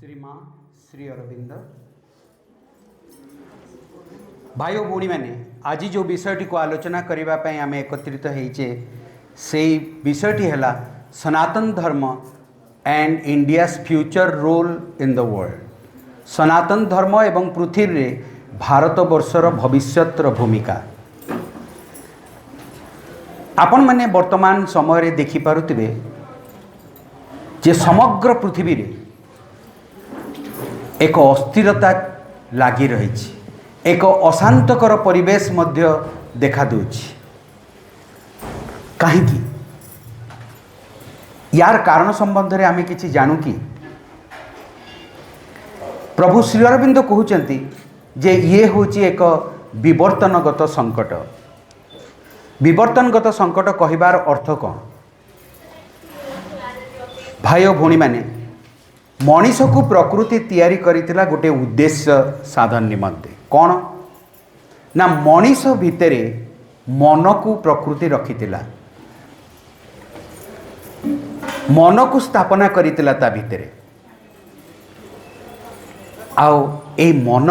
श्री माँ श्री अरविंद भाई और भौणी मैंने आज जो विषयटी को आलोचना करने आम एकत्रित होइचे से विषयटी है सनातन धर्म and India's future role in the world. सनातन धर्म एवं पृथ्वी रे भारत वर्षर भविष्यतर भूमिका। आपण मैंने वर्तमान समय रे देखि पारुथिबे जे समग्र पृथ्वी रे एक अस्थिरता लागी रही, एक अशांतकर परिवेश मध्य देखा दूची। कहीं यार कारण संबंध में आम कि जानू कि प्रभु श्री अरविंद कहते जे ये हूँ एक विवर्तनगत संकट। विवर्तनगत संकट कहिबार अर्थ कौन? भाई और भौणी माने मनीष को प्रकृति तैयारी करितिला गोटे उद्देश्य साधन निमंते। कौन ना मनीष भितरे मन को प्रकृति रखितिला, मन को स्थापना करितिला ता भितरे। आओ ए मन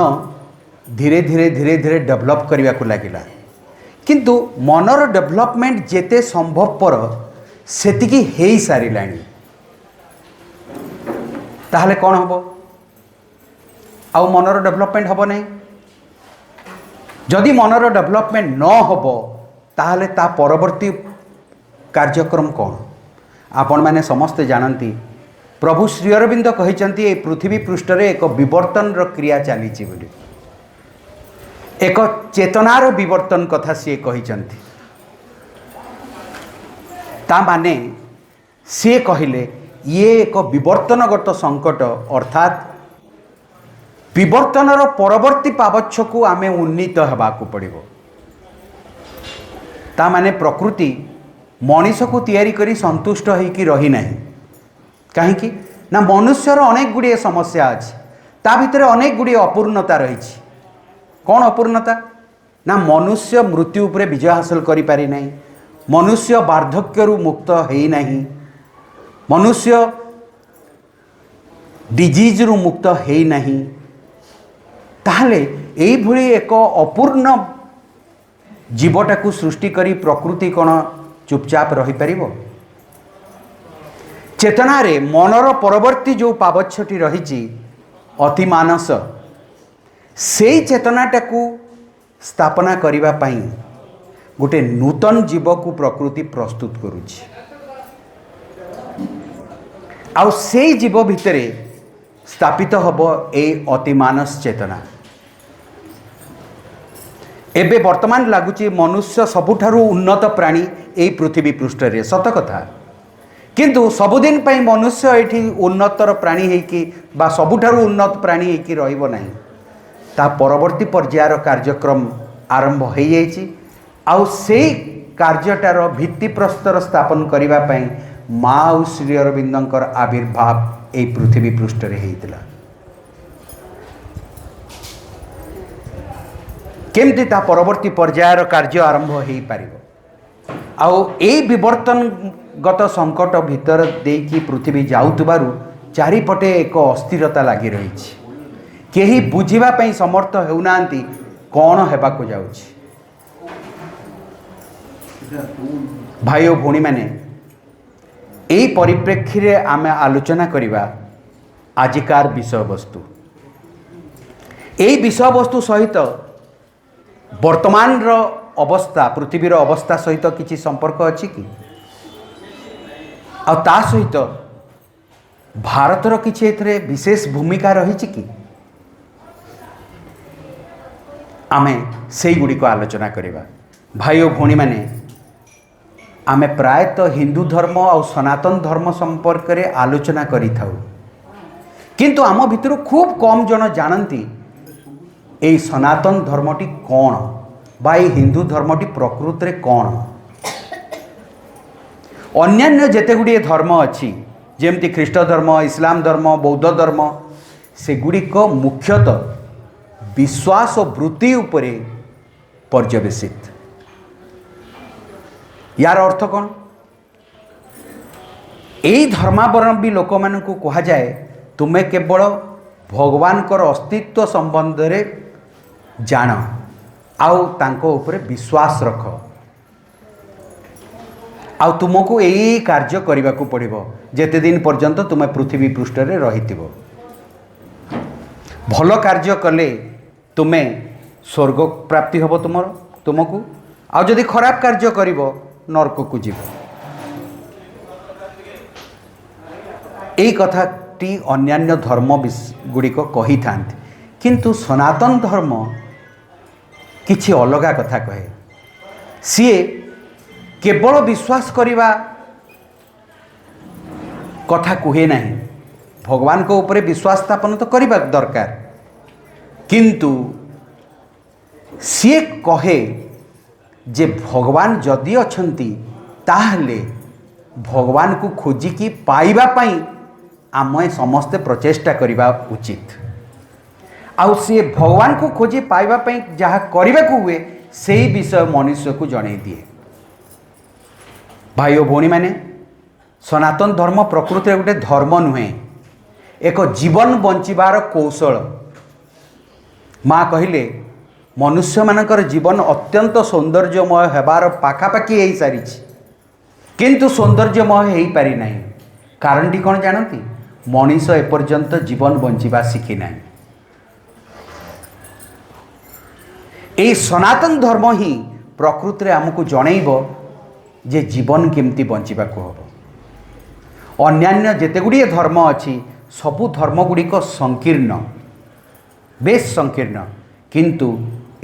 धीरे धीरे धीरे धीरे डेवलप करने को लगिला, किंतु मनर डेवलपमेंट जेते संभवपर सेतिकी हेई सारिलाणी। ताहले कौन हम आउ मनर डेवलपमेंट हम नहीं। जदि मनर डेवलपमेंट न हम ताहले ता परवर्ती कार्यक्रम कौन? आपण मैंने समस्ते जानती प्रभु श्री अरविंद कहते ये पृथ्वी पृष्ठ रे एक विवर्तन क्रिया चली, एक चेतनार विवर्तन कथा सी कहते। ता माने सी कहले ये एक विवर्तनगत संकट, अर्थात विवर्तनर परवर्ती पावच्छ को आमे उन्नीत होबाकू पड़िबो। ता माने प्रकृति मनीष को तैयारी करी संतुष्ट होइकी रही नहीं। कहीं ना मनुष्यर अनेक गुड़िए समस्या अच्छी, ता भितर अनेक गुड़िए अपूर्णता रही। कौन अपूर्णता? ना मनुष्य मृत्यु उपरे विजय हासिल करि पारि नहीं, मनुष्य वार्धक्यरु मुक्त है नहीं, मनुष्य डिजीज रु मुक्त है नहीं। ताहले एई भली एक अपूर्ण जीवटा को सृष्टि करी प्रकृति कौन चुपचाप रही पारिबो? चेतना रे मनर परवर्ती जो पावच्छटी रही अति मानस, से चेतनाटा को स्थापना करिबा पई गोटे नूतन जीव को प्रकृति प्रस्तुत करुछि। आउ से जीव भितरे स्थापित हब ए अति मानस चेतना। एबे वर्तमान लगुच मनुष्य सबुठारु उन्नत प्राणी ए पृथ्वी पृष्ठ रे, सत कथा। किंतु सबुदिन पई मनुष्य एठी उन्नतर प्राणी हेकी बा सबुठारु उन्नत प्राणी हेकी रहिबो नाही। ता परवर्ती पर्यायर कार्यक्रम आरंभ हो जाइछि। आउ से कार्यटार भित्ति प्रस्तर स्थापन करिबा पई माँ श्री अरविंदर आविर्भाव ए पृथ्वी पृष्ठ रे हेइतिला। केमती ता परवर्ती पर्यायर कार्य आरंभ हो पारिबो। आउ ए विवर्तनगत संकट भितर देकी पृथ्वी जाउतबारु चारिपटे एक अस्थिरता लागी रही। केही बुझिबा पई समर्थ हेउनांती कौन हेबाको जाउछि। भाई और भौणी माने एई परिप्रेक्षी रे आमे आलोचना करिबा आजिकार विषय वस्तु। एई विषय वस्तु सहित वर्तमान रो अवस्था, पृथ्वीर अवस्था सहित किछि संपर्क अछि कि? आ ता सहित भारतर किछि एथरे विशेष भूमिका रही कि? आमे सेई गुडी को आलोचना करिबा। भाई और भौणी माने आमे प्रायतः हिंदू धर्म और सनातन धर्म संपर्क में आलोचना करि थाउ, किंतु आम भितर खूब कम जन जानती ए सनातन धर्मटी कौन बा हिंदू धर्मटी प्रकृत रे कौन। अन्यान्य जेते गुड़िए धर्म अच्छी जेमती ख्रीष्ट धर्म, इस्लाम धर्म, बौद्ध धर्म, से गुड़िक मुख्यतः विश्वास और वृत्ति उपरे पर्यवेसित। यार अर्थ कौन? यही धर्मावरण भी लोक मान को कह जाए तुमे केवल भगवान कर अस्तित्व संबंध रे जान आउ तांको उपरे विश्वास रख आउ तुमको यही कार्य करने को पड़ो जेते दिन पर्यंत तुम पृथ्वी पृष्ठ रे रहिथिबो। भल कार्य कले तुम्हें स्वर्ग प्राप्ति हम तुमको आउ जदि खराब कार्य करिवो नरक को जीव। यही कथाटी अन्यान्य धर्म गुड़िक कही था किंतु सनातन धर्म किछि अलगा कथा कहे। सी केवल विश्वास करिवा कथा कहे नहीं, भगवान को ऊपर विश्वास स्थापन तो करबा दरकार, किंतु सी कहे जे भगवान जदि अछंती ताहले भगवान को खोजिकी पाइबा पाई आम समस्ते प्रचेष्टा करबा उचित। आउ सी भगवान को खोजी पाइबा पाई जहाँ करबा को हुए से विषय मनुष्य को जणै दिए। भाई और भौणी माने सनातन धर्म प्रकृति गोटे धर्म नुहे, एक जीवन बंचिबार कौशल। माँ कहले मनुष्य मानकर जीवन अत्यंत सौंदर्यमय हेबार पाखापाखि हो सारी किंतु सौंदर्यमय हो पारि नहीं। कारणटी कौन जानती? मनीष एपर्यंत जीवन बंचिबा शिखी ना। ये सनातन धर्म ही प्रकृति रे आमको जनइब जे जीवन केमती बंचिबा को हबो। अन्यान्य जेते गुड़िए धर्म अच्छी सबु धर्म गुड़िक संकीर्ण, बेस संकीर्ण, किंतु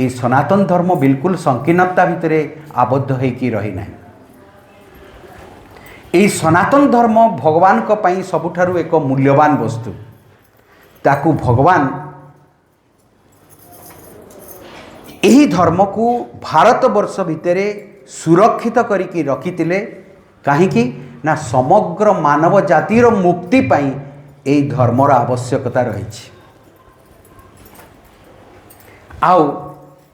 ये सनातन धर्म बिल्कुल संकीर्णता भितर आबद्ध होइकी रही ना। ये सनातन धर्म भगवान को पई सबुठारु एक मूल्यवान वस्तु। ताकू भगवान यही धर्म को भारत वर्ष भितर सुरक्षित करिकी रखितिले। काहीकि ना समग्र मानव जातिर मुक्ति पाई यही धर्मर आवश्यकता रही। आउ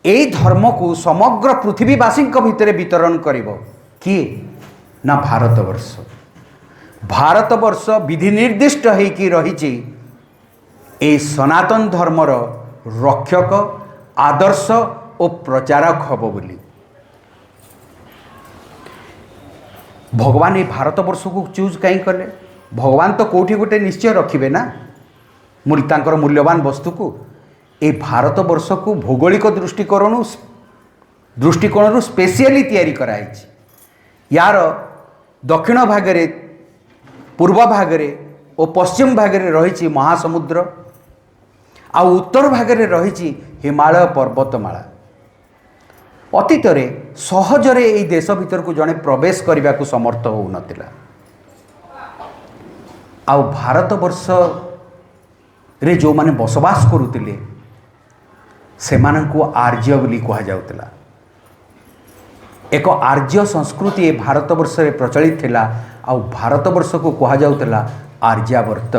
यही धर्म को समग्र पृथ्वीवासी भितर वितरण करिवो किए ना भारतवर्ष। भारतवर्ष विधि निर्दिष्ट होइकी रही ए सनातन धर्मर रक्षक, आदर्श और प्रचारक हब बोली। भगवान ये भारतवर्ष को चूज कहीं कले? भगवान तो कोठी गोटे निश्चय रखिबे ना तांकर मूल्यवान वस्तु को। ए भारतवर्ष को भौगोलिक दृष्टिकोण स्पेशली तैयारी कराई। यार दक्षिण भागरे, पूर्व भागरे और पश्चिम भागरे रही महासमुद्र, आ उत्तर भागरे रही हिमालय पर्वतमाला। अतीत सहजरे यही देश भीतर को जड़े प्रवेश करने को समर्थ हो नथिला। आउ भारतवर्ष रे जो माने बसवास करुतिले सेमानंकु आर्य बोली कहा जाउतिला। एक आर्य संस्कृति भारतवर्ष रे प्रचलित थिला। आउ भारतवर्ष को कहा जाउतिला आर्यावर्त।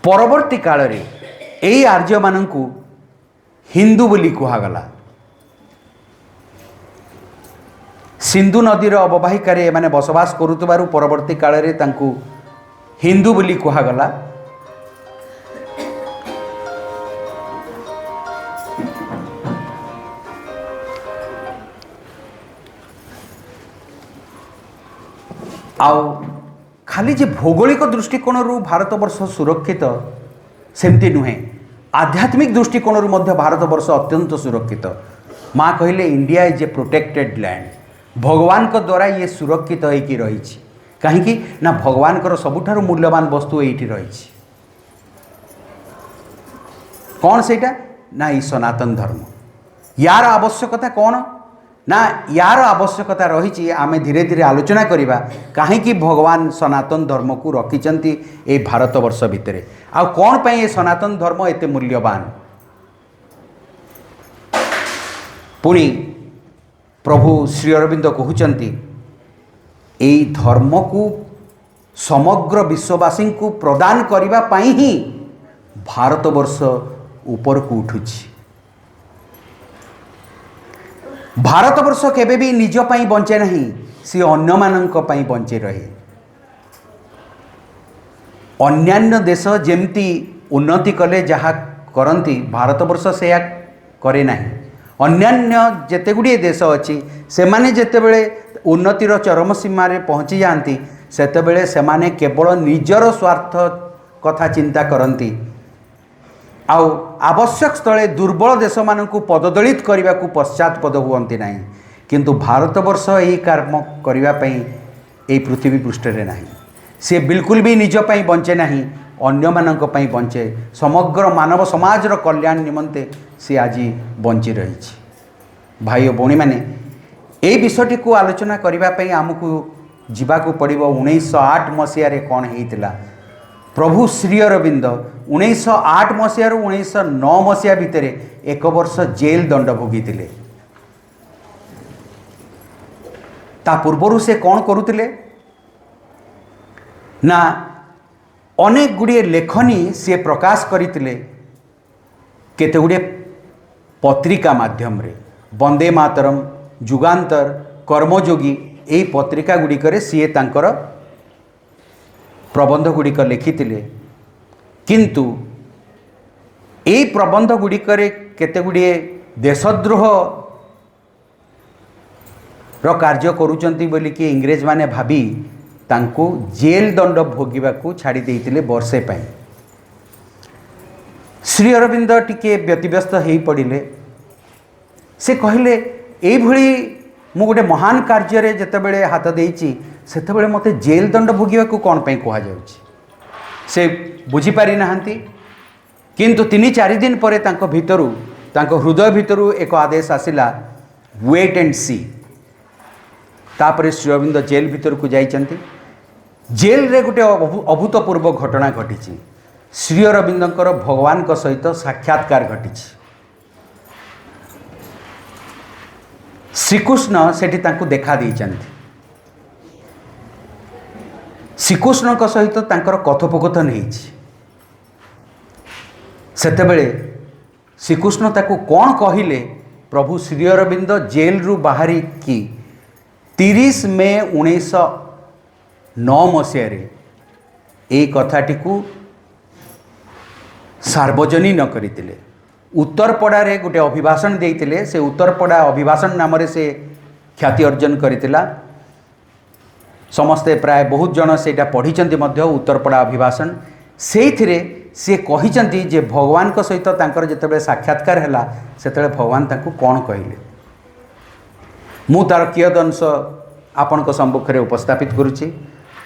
परवर्ती काल रे एई आर्य मानंकु हिंदू बोली कहा गला। सिंधु नदीर अववाहिकार माने बसवास करुतबारु परवर्ती काल रे तांकु हिंदू बोली कहा गला। आउ खाली जे भौगोलिक दृष्टिकोण भारतवर्ष सुरक्षित सेमती नुहे, आध्यात्मिक दृष्टिकोण भारतवर्ष अत्यंत सुरक्षित। माँ कहले India is a protected land. भगवान को द्वारा ये सुरक्षित होइकी रही। कहीं ना भगवान को सबुठारु मूल्यवान वस्तु ये रही। कौन सेटा ना ये सनातन धर्म। यार आवश्यकता कौन ना यार आवश्यकता रही। आमे धीरे धीरे आलोचना करिबा कहीं भगवान सनातन धर्म को रखिचंती ए भारतवर्ष भितर। आ कौन पाई ये सनातन धर्म एते मूल्यवान। पुणी प्रभु श्री अरविंद कहउचंती एई धर्म को समग्र विश्ववासी को प्रदान करिबा पाई ही भारतवर्ष ऊपर को उठुछि। भारतवर्ष केबे भी निज पाई बंचे नहीं, सी अन्य मानक पाई बंचे रहे। अन्यान्य देश जेमती उन्नति कले जहाँ करती भारतवर्ष से करे नहीं। अन्यान्य जेते गुड़िए देश अच्छी से माने जेतेबेले उन्नतिर चरम सीमा रे पहुँची जाती सेतेबेले सेमाने केवल निजर स्वार्थ कथा चिंता करती आउ आवश्यक स्थले दुर्बल देश मानकु पददलित करने को पश्चातपद हुअंती नहीं। किंतु भारतवर्ष यही कर्म करने ये पृथ्वी पृष्ठरे नहीं। से बिल्कुल भी निज पई बंचे नहीं, अन्य मानक पई बंचे। समग्र मानव समाज रो कल्याण निमंते से आज बंची रही। भाई और भौणी मैंने यही विषयटी को आलोचना करने आमको जीवाकू पड़ो 1908 मसीह कौन होता। प्रभु श्री अरविंद 1908 मसीह 1909 मसीहा भितर 1 वर्ष जेल दंड भोगी थे। ता पूर्वर से कौन करुले ना अनेक गुड़िए लेखनी सी प्रकाश करते केते गुड़िए पत्रिका माध्यम रे वंदे मातरम, जुगांतर, कर्मयोगी यही पत्रिका गुड़िकर सी तांकर प्रबंध गुड़िक लिखिथिले। किंतु यही प्रबंध गुड़िकर केते गुड़िए देशद्रोह रो कार्य करुचंती बोली कि इंग्रेज माने भाभी तांको जेल दंड भोगिबाकू छाड़ी देइतिले वर्षे पाई। श्री अरविंद टिके व्यतिव्यस्त हो पड़े। से कहले यही मु गोटे महान कार्य जितेबले हाथ देइछि सेतेबले मते जेल दंड भोगिबाकू कौन पे कहा जाउछि से बुझीपारि नाहांती। किंतु 3-4 दिन पर तांको भितरु तांको हृदय भितरु एक आदेश आसिला, वेट एंड सी। तापर श्री अरविंद जेल भीतर को जाइछंती। जेल रे गोटे अभूतपूर्व घटना घटी। श्री अरविंदर भगवान को सहित साक्षात्कार घटी। श्रीकृष्ण सेठी तांको देखा देइछंती। श्रीकृष्ण को सहित तांकर कथोपकथन होइछि। सेतेबेले श्रीकृष्ण ताको कौन कहिले, प्रभु श्री अरविंद जेल रु बाहरी की 30 मे 1909 मसीह ये कथाटी को सार्वजनीन करते। उत्तरपड़ा गोटे अभिभाषण देते। से उत्तरपड़ा अभिभाषण नाम से ख्याति अर्जन करथिला। समस्ते प्राय बहुत जन से पढ़ी उत्तरपड़ा अभिभाषण। से सी कही जे भगवान को सहित तांकर जेतेबेले साक्षात्कार हैला सेतेबेले भगवान तांको कौन कहले। मु तार कियद अंश आपण सम्मुख में उपस्थापित करुच्ची।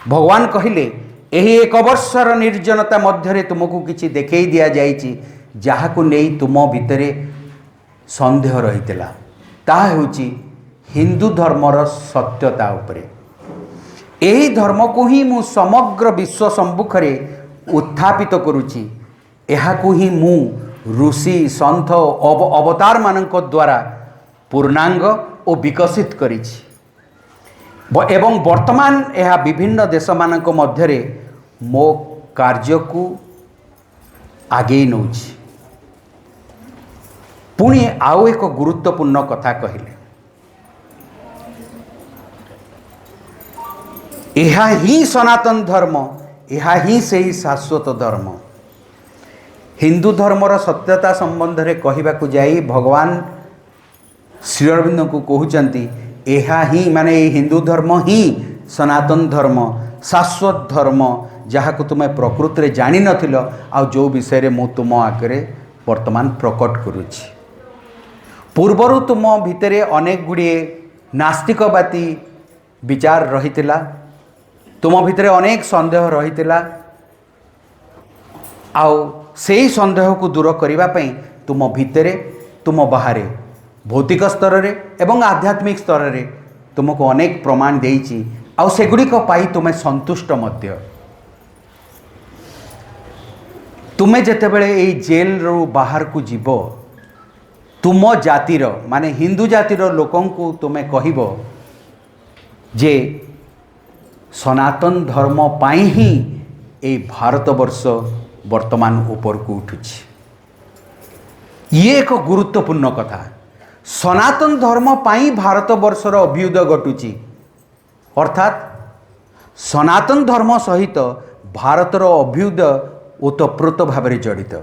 भगवान कहले यही 1 वर्षर निर्जनता मध्य तुमको किसी देखई दिया जाइछि जहाकू नहीं तुम भितर संदेह रही हिंदू धर्मर सत्यता उपरे। यही धर्म को ही मु समग्र विश्व सम्मुख में उत्थापित करुच्ची। एहाकू ही मु ऋषि संत अवतार मानक द्वारा पूर्णांग और विकसित करिछि एवं वर्तमान यह विभिन्न देश मानक मध्यरे मो कार्य को आगे नौछि। पुणी आउ एक गुरुत्वपूर्ण कथा कहले, यह ही सनातन धर्म, यह ही सही शाश्वत धर्म। हिंदू धर्मर सत्यता संबंध में कहवाकू जाई भगवान श्री अरविंद को कहउचंती एहा ही माने हिंदू धर्म ही सनातन धर्म, शाश्वत धर्म, जहाँ को तुम्हें प्रकृति में जानी नथिल आ जो विषय मु तुम आगे वर्तमान प्रकट करुछि। पूर्वर तुम भितरे अनेक गुड़िए नास्तिकवादी विचार रहितिला, तुम भितरे अनेक संदेह रहितिला। आउ सेही संदेह को दूर करिबा पई तुम भितरे तुम बाहरे भौतिक स्तर रे एवं आध्यात्मिक स्तर रे तुमको अनेक प्रमाण देइछि आउ सेगुड़िक पाई तुम्हें संतुष्ट मध्य। तुम्हें जेतेबेले एई जेल रू बाहर को जीव तुम जातिर माने हिंदू जातिर लोकन को तुम्हें कहिबो जे सनातन धर्म पाई ही ए भारतवर्ष वर्तमान ऊपर को उठुछि। ये एक गुरुत्वपूर्ण कथा। सनातन धर्म पाई भारतवर्षर अभ्युदय घटुची, अर्थात सनातन धर्म सहित भारतर अभ्युदय ओतप्रोत भाव जड़ित।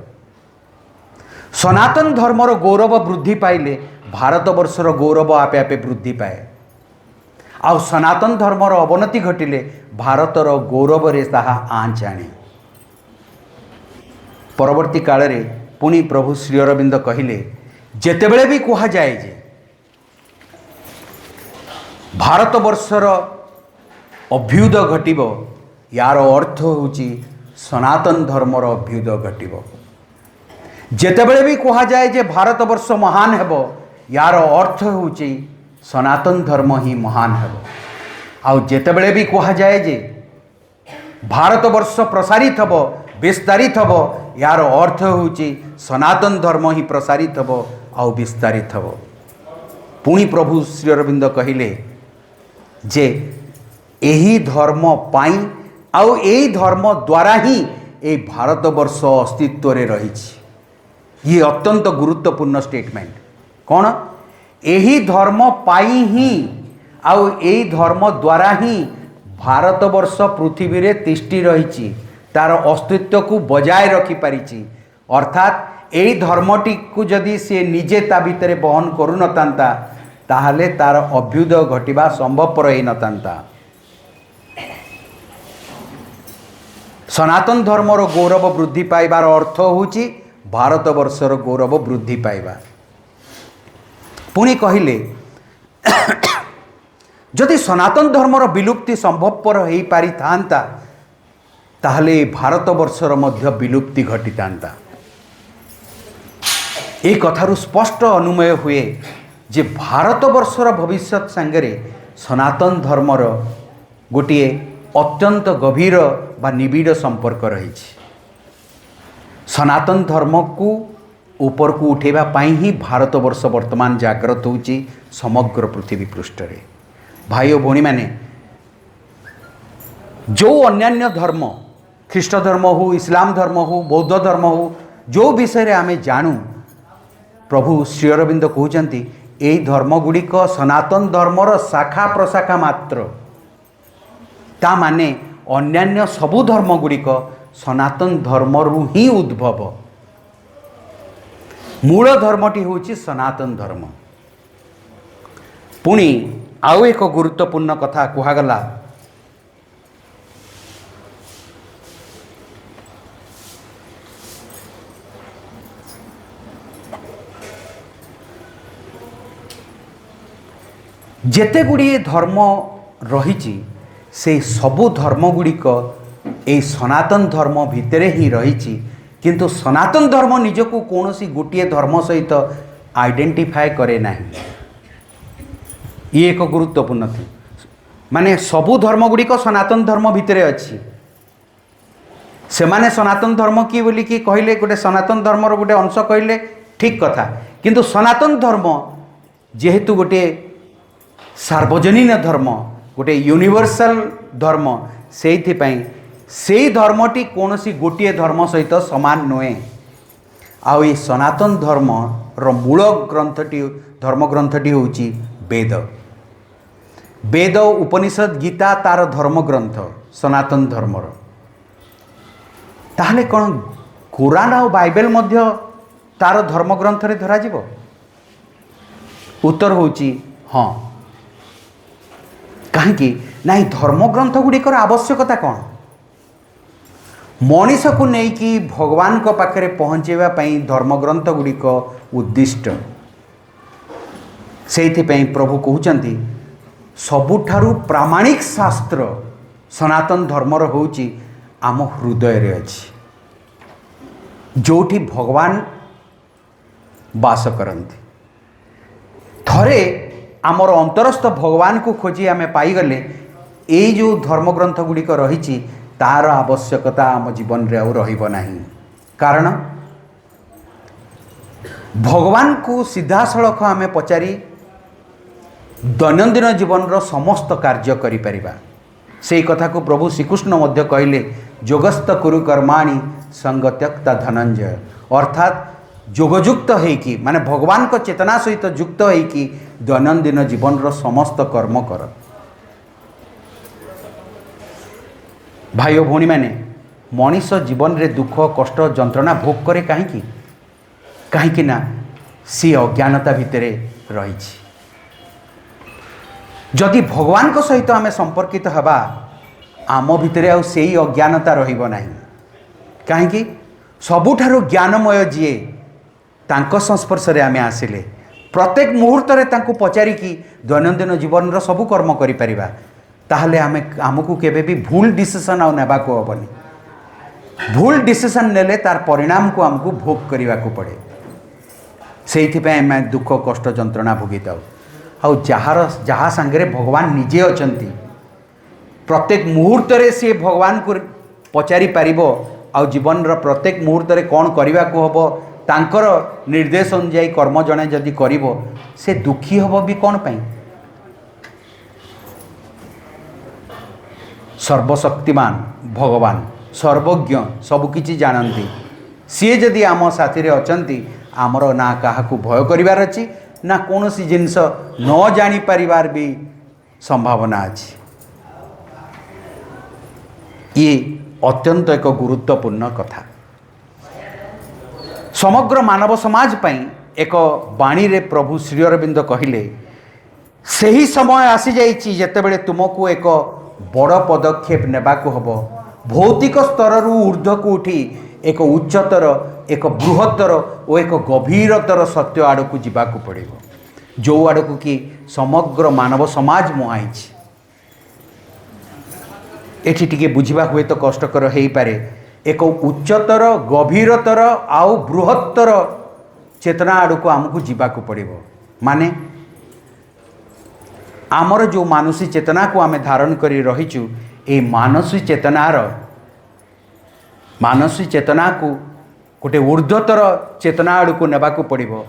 सनातन धर्मर गौरव वृद्धि पाइले भारतवर्षर गौरव आपे आपे वृद्धि पाए। आउ सनातन धर्मर अवनति घटिले भारतर गौरव रे ताहा आँच आणे। परवर्ती काल रे पुणी प्रभु श्री अरविंद कहिले जेतेबेले भी कहा जाए जे भारतवर्षर अभ्युदय घटिबो यार अर्थ होची सनातन धर्मर अभ्युदय घटिबो। जेतेबेले भी कहा जाए जे भारतवर्ष महान हेबो यार अर्थ होची सनातन धर्म ही महान हेबो। आउ जेतेबेले भी कहा जाए जे भारतवर्ष प्रसारित हेबो विस्तारित हेबो यार अर्थ होची सनातन धर्म ही प्रसारित हेबो आउ विस्तारित हेबो। पुणी प्रभु श्री अरविंद कहिले जे एही धर्म पाई आउ एही धर्म द्वारा ही ए भारतवर्ष अस्तित्व रे रही। ये अत्यंत गुरुत्वपूर्ण स्टेटमेंट कौन एही धर्म पाई ही आउ एही धर्म द्वारा ही भारतवर्ष पृथ्वी रे तिष्ठि रही तार अस्तित्व को बजाय रखी पारिछि। अर्थात एही धर्मटी को जदि से निजे ता भितरे बहन करू नतांता ताहले तार अभ्युदय घटिबा संभवपर ही नतांता। सनातन धर्मर गौरव वृद्धि पाइबार अर्थ होची भारतवर्षर गौरव वृद्धि पाइबा। पुणी कहिले जदि सनातन धर्मर विलुप्ति संभवपर हो पारि थांता ताहले भारतवर्षर मध्य विलुप्ति घटितांता। ए कथारु स्पष्ट अनुमय हुए जे भारतवर्षर भविष्यत सांगरे सनातन धर्मर गोटिए अत्यंत गभीर बा निबिड़ संपर्क रही। सनातन धर्म को ऊपर को उठेबा पाई ही भारतवर्ष वर्तमान जागृत होची समग्र पृथ्वी पृष्ठ रे। भाई और भौणी माने जो अन्यान्य धर्म ख्रीष्ट धर्म हो इस्लाम धर्म हो बौद्ध धर्म हो जो विषय आमे जानू प्रभु श्री अरविंद कहते यही धर्म गुड़िक सनातन धर्मर शाखा प्रशाखा मात्र। ता माने अन्यान्य सबु धर्म गुड़िक सनातन धर्मरु ही उद्भव। मूल धर्मटी होची सनातन धर्म। पुणी आउ एक गुरुत्वपूर्ण कथा कहगला जेते गुड़िए धर्म रही से सबु धर्म गुड़िक ए सनातन धर्म भितरे ही रही। किंतु सनातन धर्म निजको कौन सी गोटे धर्म सहित आइडेंटिफाए करे नहीं। ये एक गुरुत्वपूर्ण थी माने सबु धर्म गुड़िक सनातन धर्म भितरे अच्छी। से माने सनातन धर्म किए बोली कि कहले गोटे सनातन धर्मर गोटे अंश कहले ठीक कथा। किंतु सनातन धर्म जेहेतु गोटे सार्वजनीन धर्म गोटे यूनिवर्सल धर्म से धर्मटी कौन सी गोटे धर्म सहित सामान नुहे। आउ ये सनातन धर्म रो मूल ग्रंथटी धर्म ग्रंथटी होची वेद। वेद उपनिषद गीता तार धर्म ग्रंथ सनातन धर्मर। ताहले कौन कुरान और बाइबल मध्य तार धर्म ग्रंथ रे धरा जीवो? उत्तर होची हाँ। कहीं ना धर्म ग्रंथ गुड़िकर आवश्यकता कौन? मनीष को लेकिन भगवान को पाखरे पहुँचेवा पई धर्म ग्रंथ गुड़िक उद्दिष्ट। से प्रभु कहते सबुठारु प्रामाणिक शास्त्र सनातन धर्मर होची आम हृदय रे अच्छी जोठी भगवान वास करती। थरे आमर अंतरस्थ भगवान को खोजी आमे पाईगले ये जो धर्मग्रंथ गुड़िक रही तार आवश्यकता आम जीवन रे रहिबो नाही। कारण भगवान को सीधासलख आमे पचारि दैनंदिन जीवन रो समस्त कार्य करि परिबा। से कथा को प्रभु श्रीकृष्ण मध्य कहले जोगस्त कुरु कर्माणि संग त्यक्ता धनंजय। अर्थात जोगयुक्त होइकी माने भगवान को चेतना सहित युक्त होइकी दैनंदिन जीवन रो समस्त कर्म कर। भाई और भौणी माने मनीष जीवन रे दुख कष्ट जंत्रणा भोग करे कहीं कहीं ना सी अज्ञानता भितर रही। जदि भगवान को सहित आम संपर्कित हवा आम भितर आ से अज्ञानता रहिबो नाही। कहीं सबुठारु ज्ञानमय जीए तांको संस्पर्श रे आमे आसिले प्रत्येक मुहूर्त रे तांको पचारिकी दैनंदिन जीवन रो सबु कर्म करि परिबा ताहले आमे आमको केबे भी भूल डिसीजन आ नेबा को हबनी। भूल डिसीजन नेले तार परिणाम को आमको भोग करिवा को पड़े। सेइथि पे आमे दुख कष्ट जंत्रणा भोगिताउ आ जहाँ सांगे भगवान निजे अछंती प्रत्येक मुहूर्त रे से भगवान को पचारि पारिबो आ जीवन रो प्रत्येक मुहूर्त रे कोन करिवा को हबो तांकर निर्देश अनुसार कर्म जणे जदि करिबो से दुखी हबो भी कोन पई। सर्वशक्तिमान भगवान सर्वज्ञ सबकिछि जानती सी जदि आम साथी रे अछंती आमर ना काहाकू भय करिवार अछि ना कौनसी जिनस न जानी परिवार भी संभावना अछि। ये अत्यंत एक गुरुत्वपूर्ण कथा समग्र मानव समाज पई एक बाणी रे प्रभु श्री अरविंद कहिले सही समय आसी जाइछि जेतेबेले तुमको एक बड़ पदक्षेप नेबाको हबो भौतिक स्तर रु ऊर्ध्व को उठी एक उच्चतर एक बृहत्तर और एक गभीरतर सत्य आड़क जावाक पड़ो जो आड़क कि समग्र मानव समाज मुहाई। एठी टिके बुझिबा हुए तो कष्टकर हो पारे एक उच्चतर गभीरतर आउ बृहत्तर चेतना आड़क आमको जावाक पड़ो माने आमर जो मानसी चेतना को आमे धारण करी रहीचु ए मानसी चेतना को गोटे ऊर्ध्वतर चेतना आड़क नेबाक पड़ो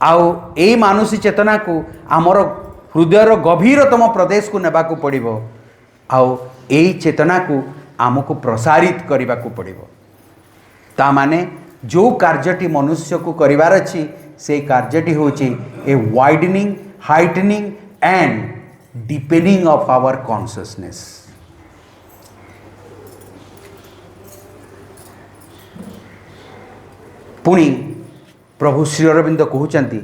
आउ ए मानसी चेतना को आमर हृदयर गभीरतम प्रदेश को नेबाक पड़ो आउ ए चेतना को आमको प्रसारित करने को पड़ो। ता माने जो कार्यटी मनुष्य को करिवार अछि से कार्यटी होची a widening heightening and deepening of our consciousness. पुणी प्रभु श्री अरविंद कहते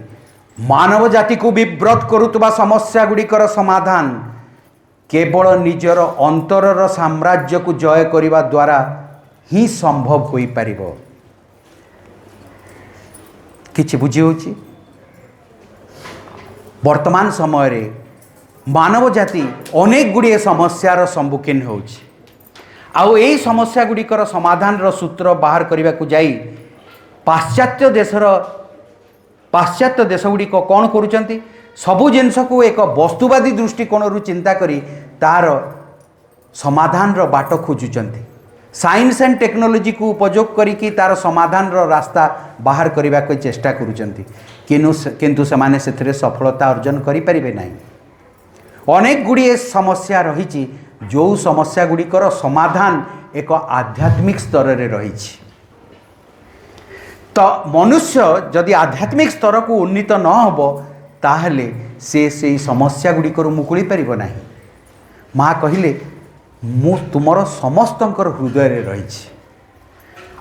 मानव जाति को विव्रत करुवा समस्या गुड़िकर समाधान केवल निजर अंतरर साम्राज्य को जय करने द्वारा ही संभव हो पारिबो। किछि बुझी होछि वर्तमान समय रे मानव जाति अनेक गुड़िए समस्यार सम्मुखीन होछि आउ एई समस्या गुड़िकर समाधान रो सूत्र बाहर करने को जाई पाश्चात्य देश गुड़िक कौन करुचंती सबु जिनस को एक वस्तुवादी दृष्टिकोण रु चिंता करी तार समाधान रो बाट खोजुचंती साइंस एंड टेक्नोलॉजी को उपयोग करी तार समाधान रो रास्ता बाहर करने को चेष्टा करुचंती किंतु सेमाने सेथिरे सफलता अर्जन करि परिबे नाही। अनेक गुड़िए समस्या रही जो समस्या गुड़िकर समाधान एक आध्यात्मिक स्तर रे रही। तो मनुष्य जदि आध्यात्मिक स्तर को उन्नीत न हो ताहले से समस्या गुड़िकर मुकुली पारिबो नाही। माँ कहिले मु तुमर समस्तंकर हृदय रे रही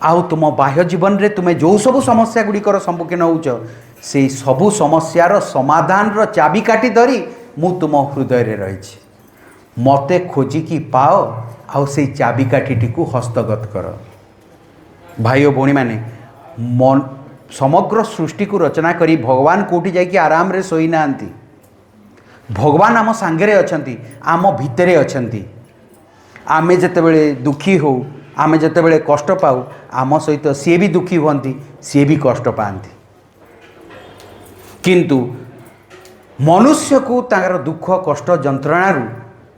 आउ तुम बाह्य जीवन रे तुमे जो सबु समस्या गुड़िकर सम्मुखीन होउछ से सबु समस्यार समाधान रो चाबिकाठी धरी मु तुम हृदय रे रही मते खोजिकी पाओ आउ से चाबिकाठी को हस्तगत कर। भाई और भौणी माने मन समग्र सृष्टि को रचना करी भगवान कोठी जाइए आराम रे सोई नांती भगवान आम सांगरे अछंती आम भितरे अछंती। आमे जेतेबेले दुखी हो आमे जेतेबेले कष्ट पाऊ आम सहित सी भी दुखी हुंती सी भी कष्ट पाती किंतु मनुष्य को तार दुख कष्ट जंत्रणारू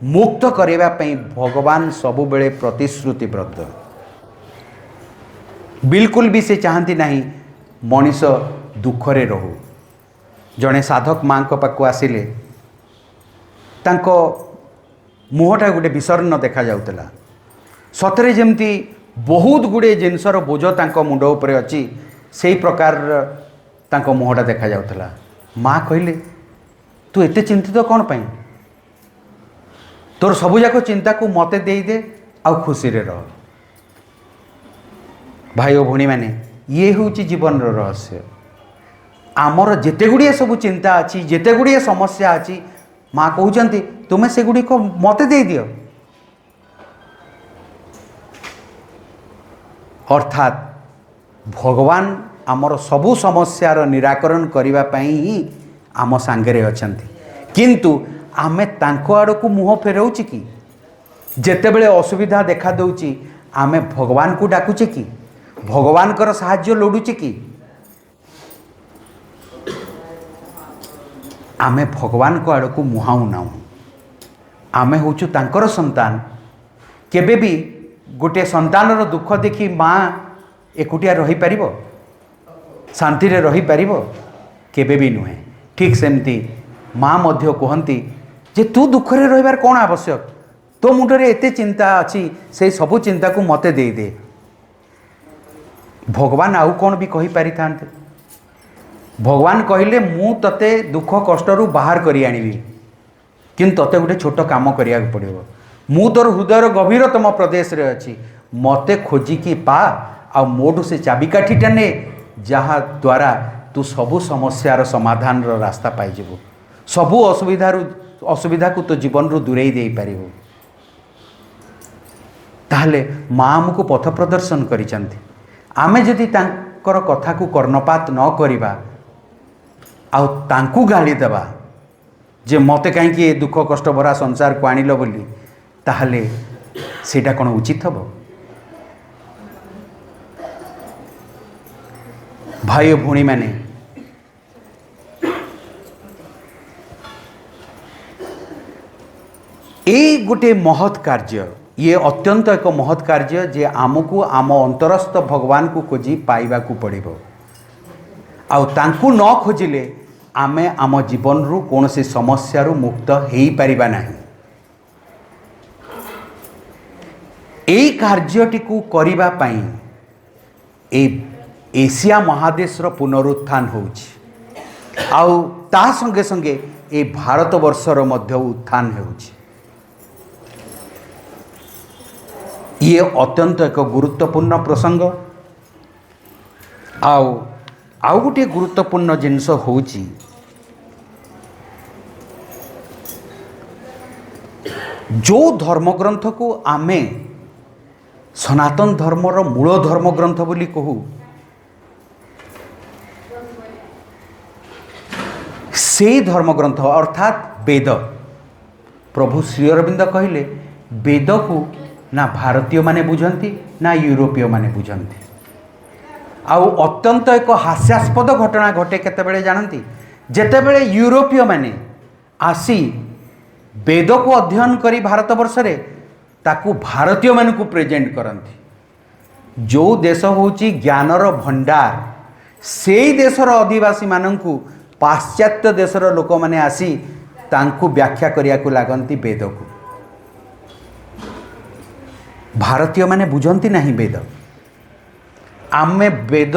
मुक्त करने पई भगवान सबुबेले प्रतिश्रुतिबद्ध बिल्कुल भी से चाहती नहीं मनीष दुखरे रहू। जड़े साधक माँ पाखु आसिले तांको मुहटा गोटे विसर्ण देखा जाउतला सतरे जमती बहुत गुड़े जिनसर बोझ तांको मुंड उपरे अछि सेही प्रकार तांको मुहटा देखा जाउतला। माँ कहले तू एते चिंतित कौन पाई तोर सबुजाक चिंता को मते दे दे आउ खुशी रे रह। भाई और भौणी मैंने ये हूँ जीवन रहस्य। आमर जिते गुड़िए सब चिंता अच्छी जिते गुड़िए समस्या अच्छी माँ कहते तुम्हें से गुड़िक मत दे दियो। अर्थात भगवान आमर सबु समस्यार निराकरण करने ही आम सांगे अछंती, किंतु आमे तांको आड़ को मुँह फेराऊँ कि जेतेबेले असुविधा देखा दौची आमे भगवान को डाकुचे कि भगवान कर साहाय्य लोडुचे कि आमे भगवान को आड़ को मुहाऊ ना आमे होचु तांकर संतान। केबे भी गोटे संतानर दुख देखी माँ एकुटिया रही पारिबो शांति रे रही पारिबो केबे भी नुहे। ठीक सेमती माँ मध्य कहती जे तू दुखरे रहिबार कौन आवश्यक, तो मुंडरे एते चिंता अच्छी से सबु चिंता को मते दे दे। भगवान आउ कौन भी कही पारि थांते। भगवान कहले मु तते दुख कष्टरू बाहर करी आनिबी, किंतु तते गोटे छोट काम करिया पड़िबो। मु तोर हृदयर गभीरतम प्रदेश रे अछि, मते खोजिकी पा आ मोडू से चाबिकाठीटा ने जहाँ द्वारा तू सबु समस्यार समाधान रो रास्ता पाइजिबो, सबु असुविधा को तो जीवन रू दूरेई दे पारिबो। ताहले माँ आमको पथ प्रदर्शन करिसंती। आमे जदि तांकर कथा को कर्णपात न करिबा आउ तांकू गाली देबा जे मते कहीं दुख कष्ट भरा संसार को आनिल बोली, ताहले सेटा कोन उचित हबो। भाई और भौणी माने ए गोटे महत् कार्य, ये अत्यंत एक महत् कार्य जे आमको आम अंतरस्थ भगवान को खोजी पाइबा को पड़िबो। आउ तांकू न खोजिले आमे आम जीवन रु कौन से समस्या रु मुक्त हेई परिबा नाही। एई कार्यटी को करिबा पई ए एशिया महादेश रो पुनरुत्थान होउछि, आउ ता संगे संगे ए भारत वर्षर मध्य उत्थान होउछि। ये अत्यंत एक गुरुत्वपूर्ण प्रसंग। आउ गोटे गुरुत्वपूर्ण जिनस होउछि जो धर्मग्रंथ को आमे सनातन धर्मर मूल धर्मग्रंथ बोली कहू, से धर्मग्रंथ अर्थात वेद। प्रभु श्री अरविंद कहले वेद को ना भारतीय माने बुझंती ना यूरोपीय माने बुझंती। आउ अत्यंत एक हास्यास्पद घटना घटे केतेबेले जानती, जेतेबेले यूरोपीय माने आसी वेद को अध्ययन करी भारत वर्ष रे ताकू भारतीय मान को प्रेजेंट करती। जो देश होची ज्ञानर भंडार, से देशर आदिवासी माननकू पाश्चात्य देशर लोक माने आसी तांकू व्याख्या करिया को लागंती वेद को। भारतीय माने बुझंती नहीं वेद। आमे वेद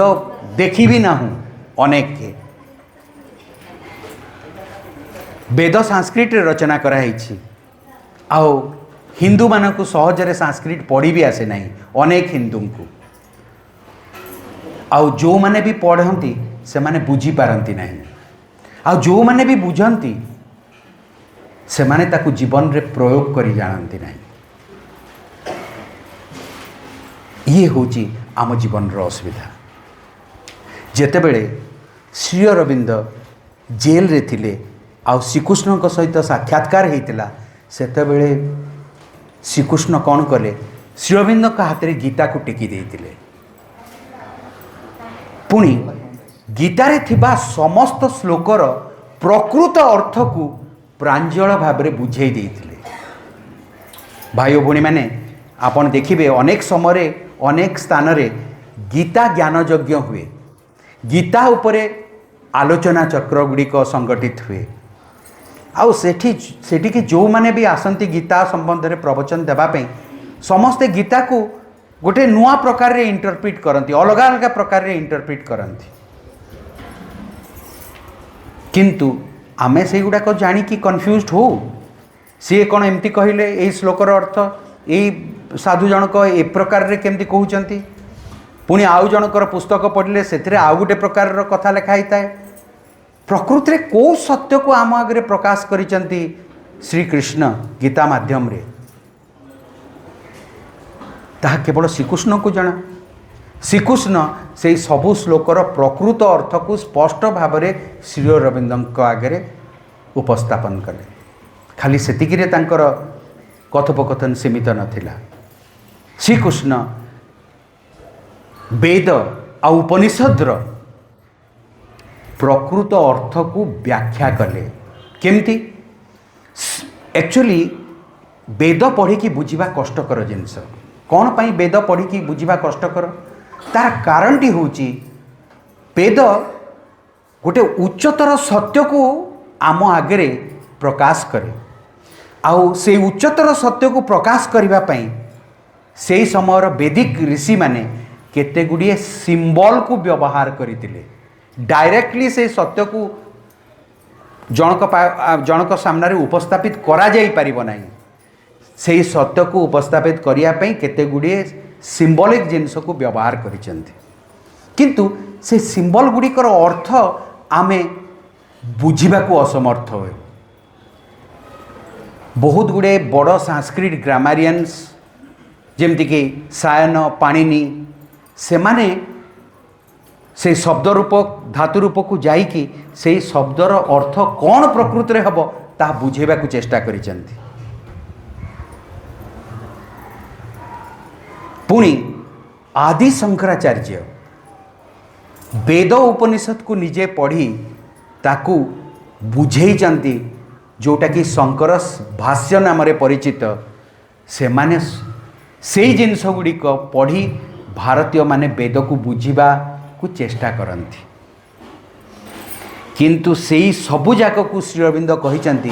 देखी भी ना हूँ अनेक के। वेद संस्कृत रचना कराई आओ हिंदू मान को सहजरे संस्कृत पढ़ी भी आसे नहीं अनेक हिंदू को। आउ जो माने भी पढ़ती से माने बुझी पारती नहीं, आउ जो माने भी बुझंती से माने ताकू जीवन रे प्रयोग करी जानती नहीं। ये होची आम जीवन रो असुविधा। जेतेबेले श्री अरविंद जेल रे थिले आउ श्रीकृष्ण को सहित साक्षात्कार होता सेतेबेले श्रीकृष्ण कौन कले, श्री अरविंद का हाथ में गीता को टेकी देते। पुणी गीतारे थिबा समस्त श्लोकर प्रकृत अर्थ को प्रांजल भाव में बुझाई देते। भाई और भौणी माने आपण देखिबे अनेक समय अनेक स्थान रे गीता ज्ञान यज्ञ हुए, गीता उपरे आलोचना चक्र गुड़िक संगठित हुए। आउ सेठी कि जो माने भी आसंती गीता संबंध में प्रवचन देवाई समस्ते गीता को गोटे नुआ प्रकार रे इंटरप्रिट करती, अलग अलग प्रकार रे इंटरप्रिट करती। किंतु आमे से गुड़ाक जाणिकी कन्फ्यूज्ड हो सी कौन एमती कहले यही श्लोकर अर्थ यही साधु जनक ए प्रकार रे केमती कहउचंती। पुणी आउ जनकर पुस्तक पढ़ले से आउ गोटे प्रकार कथा लिखाई थाए। प्रकृति में कौ सत्य को आम आगे प्रकाश करिसेंती श्री कृष्ण गीता माध्यम रे, ताहा केवल श्रीकृष्ण को जना। श्रीकृष्ण से सबु श्लोकर प्रकृत अर्थ को स्पष्ट भाव में श्री अरविंद आगे उपस्थापन कले। खाली सेतिकिरे तांकर कथोपकथन सीमित नथिला। श्रीकृष्ण वेद आ उपनिषद्र प्रकृत अर्थ को व्याख्या कले। केमती एक्चुअली वेद पढ़ी की बुझा कष्टकर जिनस। कौन पाई वेद पढ़ी की बुझा कष्टकर? तार कारणटी होची वेद गोटे उच्चतर सत्य को आम आगे प्रकाश करे। आउ से उच्चतर सत्य को प्रकाश करने पाई से समय वैदिक ऋषि माने केते गुड़िए सिंबल को व्यवहार करते। डायरेक्टली से सत्य को जनक सामने उपस्थापित करा जाई परिबो नाही। से सत्य को उपस्थापित करिया पई केते गुड़िए सिंबलिक जिनस को व्यवहार करिसेंती। किंतु से सिंबल गुड़िकर अर्थ आमे बुझिबा को असमर्थ होए। बहुत गुड़े बड़ संस्कृत ग्रामारियंस जेमती कि सायन पाणिनि से माने से शब्द रूप धातु रूप को जाइकी से शब्दर अर्थ कौन प्रकृति रे हबो ता बुझेबा को चेष्टा करिसेंती। पुणी आदि शंकराचार्य वेद उपनिषद को निजे पढ़ी ताकू बुझेइचंती, जोटा कि शंकर भाष्य नाम परिचित। से माने से जिनस गुड़िक पढ़ी भारतीय माने वेद को बुझिबा को चेष्टा करती। किंतु सेई सबु जाक को श्री अरविंद कहिचंती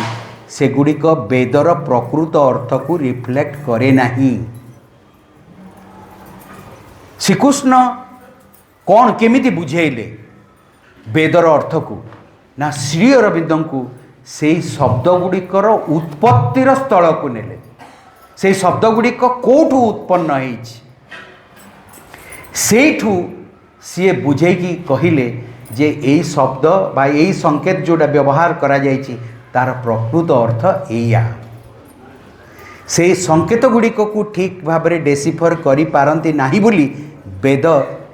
से गुड़िक वेदर प्रकृत अर्थ को रिफ्लेक्ट करे नाही। श्रीकृष्ण कौन केमिति बुझेइले वेदर अर्थ को ना श्री अरविंद को से शब्द गुड़िकर उत्पत्तिर स्थल को नेले। से शब्द गुड़िक कोठू उत्पन्न होइछि सेठू सी बुझेकी कहले जे यही शब्द बा यही संकेत जोड़ा व्यवहार करा जाइछि तार प्रकृत अर्थ एया। से संकेत गुड़िक को ठीक भाव में डेसिफर करि पारंती नाही बोली वेद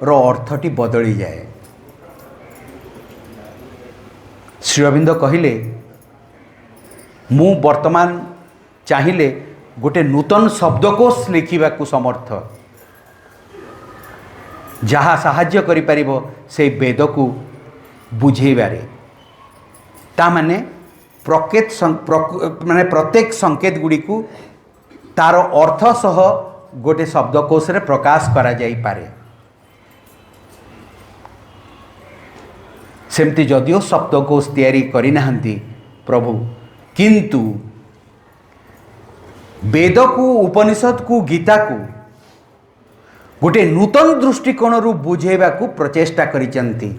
रो अर्थटी बदली जाए। श्री अरविंद कहले मु वर्तमान चाहिए गोटे नूतन शब्दकोश लिखा को समर्थ जहाँ साहाय्य करि परिबो से वेद को बुझेबारे। ता माने माने प्रत्येक संकेत गुड़ी को तार अर्थ सह गोटे शब्दकोश रे प्रकाश करा जाई पारे। सेमती जदिओ शब्दकोश तैयारी करि नाहंती प्रभु, किंतु वेद को उपनिषद को गीता को गोटे नूतन दृष्टिकोण रु बुझेबा को प्रचेष्टा करिसेंती।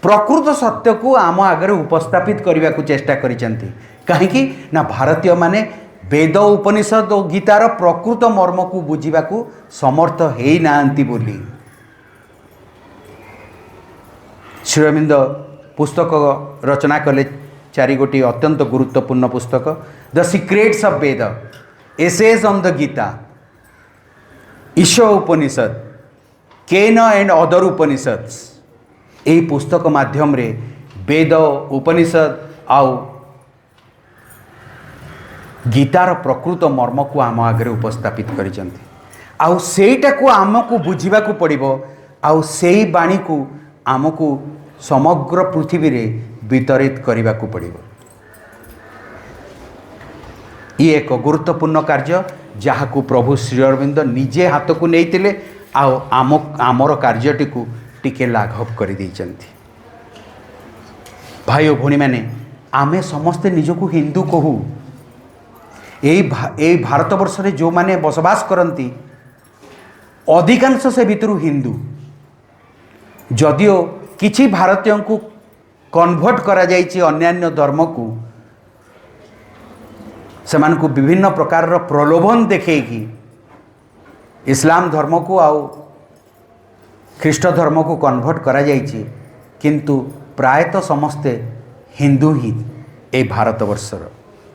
प्रकृत सत्य को आम आगे उपस्थापित करने को चेष्टा करिसेंती। कहीं ना भारतीय माने वेद उपनिषद और गीतार प्रकृत मर्म को बुझा को समर्थ है नांती बोली। श्री अरविंद पुस्तक रचना कले 4 गोटी अत्यंत गुरुत्वपूर्ण पुस्तक, the secrets of Veda, essays on the Gita, Isha Upanishad, Kena and other Upanishads. यही पुस्तक माध्यम रे वेद उपनिषद आउ गीतार प्रकृत मर्म को आम आगे उपस्थापित करिसेंती। आउ सेटा को आमको बुझा को पड़िबो। आउ सेई बाणी को आमको समग्र पृथ्वी रे वितरित करने को पड़िबो। ये एक गुरुत्वपूर्ण कार्य जहाँ को प्रभु श्री अरविंद निजे हाथ को नहीं आमर कार्यटी को टिके लाघव कर देइचंती। भाई और भौणी मैंने आमे समस्ते निजको हिंदू कहू। यही भारतवर्ष रे जो माने बसवास करती अधिकांश से भितर हिंदू, जदिओ किछि भारतीय को कन्वर्ट करा जाइछि अन्यान्य धर्म को, सेमान को विभिन्न प्रकार प्रलोभन देखी इस्लाम धर्म को आउ ଖ୍ରୀଷ୍ଟ धर्म को कन्वर्ट करा जाइछि, किंतु प्रायतः समस्ते हिंदू ही ए भारतवर्षर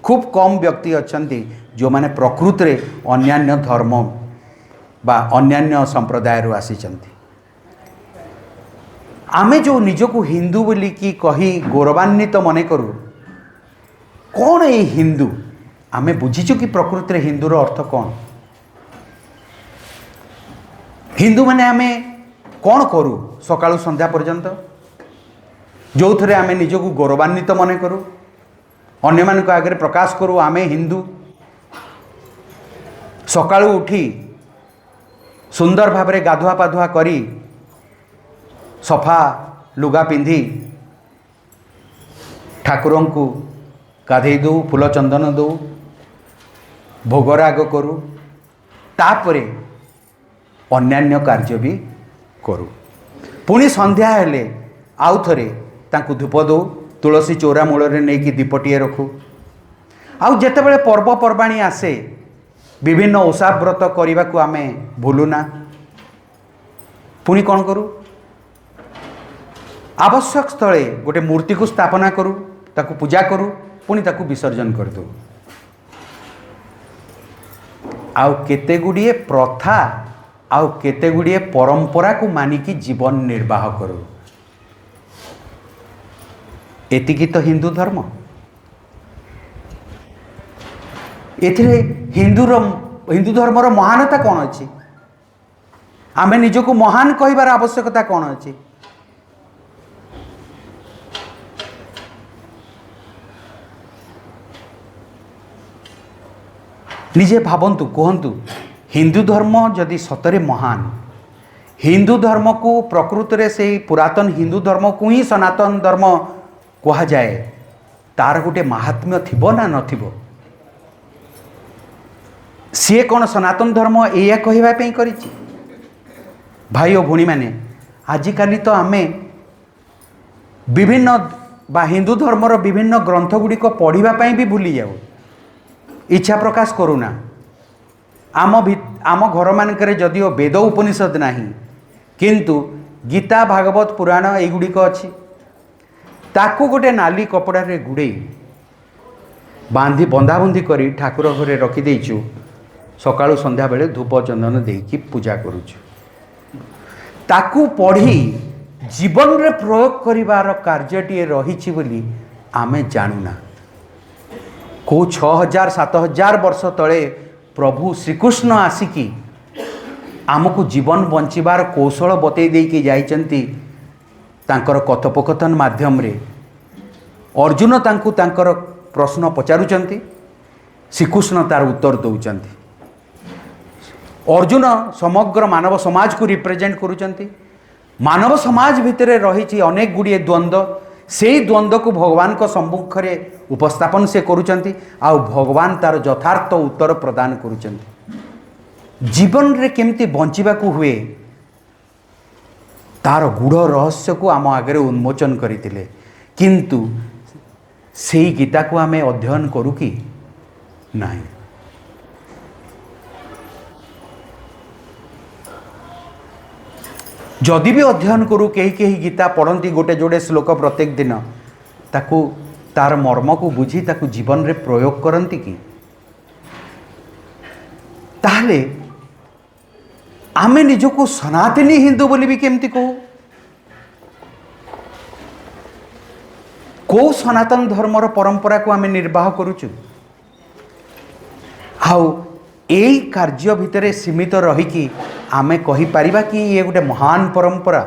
खूब कम व्यक्ति अछंती जो माने प्रकृत रे अन्यान्य धर्म बा अन्यान्य संप्रदाय रु आसीचंती। आमे जो निजको हिंदू बोली की कही गौरवान्वित मने करू, कौन ए हिंदू आमे बुझीचु कि प्रकृत रे हिंदूर अर्थ कौन? हिंदू माने आमे कौन करू सकाळु संध्या पर्यंत जो थरे आमे निजको गौरवान्वित मने करू, अन्य मान आगे प्रकाश करू आमे हिंदू। सकाळु उठी सुंदर भावरे गाधुआ पाधुआ करी सफा लुगा पिंधि ठाकुरं को गाधे दो, फूल चंदन दो, भोगराग करू, तापरे अन्यान्य कार्य भी करू। पुणी संध्या हेले आउ थरे तांकु धूप दो, तुलसी चौरा मूल नहीं कि दीपटीए रखू। आउ जेतेबेले पर्वपर्वाणी आसे विभिन्न ओषा व्रत करने को आमे भूलुना, पुणी कौन करू? आवश्यक स्थले गोटे मूर्ति को स्थापना करू, ताकू पूजा करू, पुणी ताकू विसर्जन कर दो। आउ केते गुड़िए प्रथा आउ केते गुड़िए परंपरा को मानिकी जीवन निर्वाह करू। एतिकी तो हिंदू धर्म। एथिरे हिंदू धर्मर महानता कौन अच्छी? आमे निजको महान कहिबार आवश्यकता कौन अच्छी? निजे भावंतु, कहंतु हिंदू धर्म जदि सतरे महान, हिंदू धर्म को प्रकृत रे से पुरातन हिंदू धर्म को ही सनातन धर्म कहा जाए, तार गोटे महात्म्य थिबो ना नथिबो? सी कौन सनातन धर्म या कहवाई करिछि? भाई और भौणी मैंने आजिकाली तो आमे विभिन्न बा हिंदू धर्मर विभिन्न ग्रंथ गुड़िक पढ़ापी भी भूली जाऊ, इच्छा प्रकाश करूना। आम घर मानक जदिओ वेद उपनिषद नहीं, किंतु गीता भागवत पुराण एगुड़िक अच्छी, ताकू गोटे नाली कपड़ा रे गुड़े बांधी बंधाबंधी करी ठाकुर घरे रखिदेचु, सकाळु संध्या बेले धूप चंदन देकी पूजा करूछु। ताकू पढ़ी जीवन रे प्रयोग करिवार कार्यटीए रहिछि बोली आमे जानूना। को 6000-7000 वर्ष तले प्रभु श्रीकृष्ण आसिकी आमको जीवन बंचिबार कौशल बतई देकी जाइचंती। तांकर कथोपकथन माध्यम रे अर्जुन तांकु तांकर प्रश्न पचारुचंती, श्रीकृष्ण तार उत्तर दौचंती। अर्जुन समग्र मानव समाज को रिप्रेजेंट करुचंती। मानव समाज भितर रही अनेक गुड़िए द्वंद्व, से द्वंद्व को भगवान को सम्मुख में उपस्थापन से करुचंती, आउ भगवान तार यथार्थ उत्तर प्रदान करुचंती। जीवन रे केमती बंचिबा को हुए तार गूढ़ रहस्य को आम आगे उन्मोचन करते, किंतु से गीता को आमे अध्ययन करू कि नहीं? जदि भी अध्ययन करू, कहीं कहीं गीता पढ़ती गोटे जोड़े श्लोक प्रत्येक दिन, ताकू तार मर्म को बुझी ताकू जीवन रे प्रयोग करती कि? ताहले आमे निजको सनातनी हिंदू बोली भी केमती कहू? को सनातन धर्मर परंपरा को आमे निर्वाह करुचु? हाउ एई कार्य भितरे सीमित रहीकि आमे कहि परिबा कि ये गोटे महान परंपरा?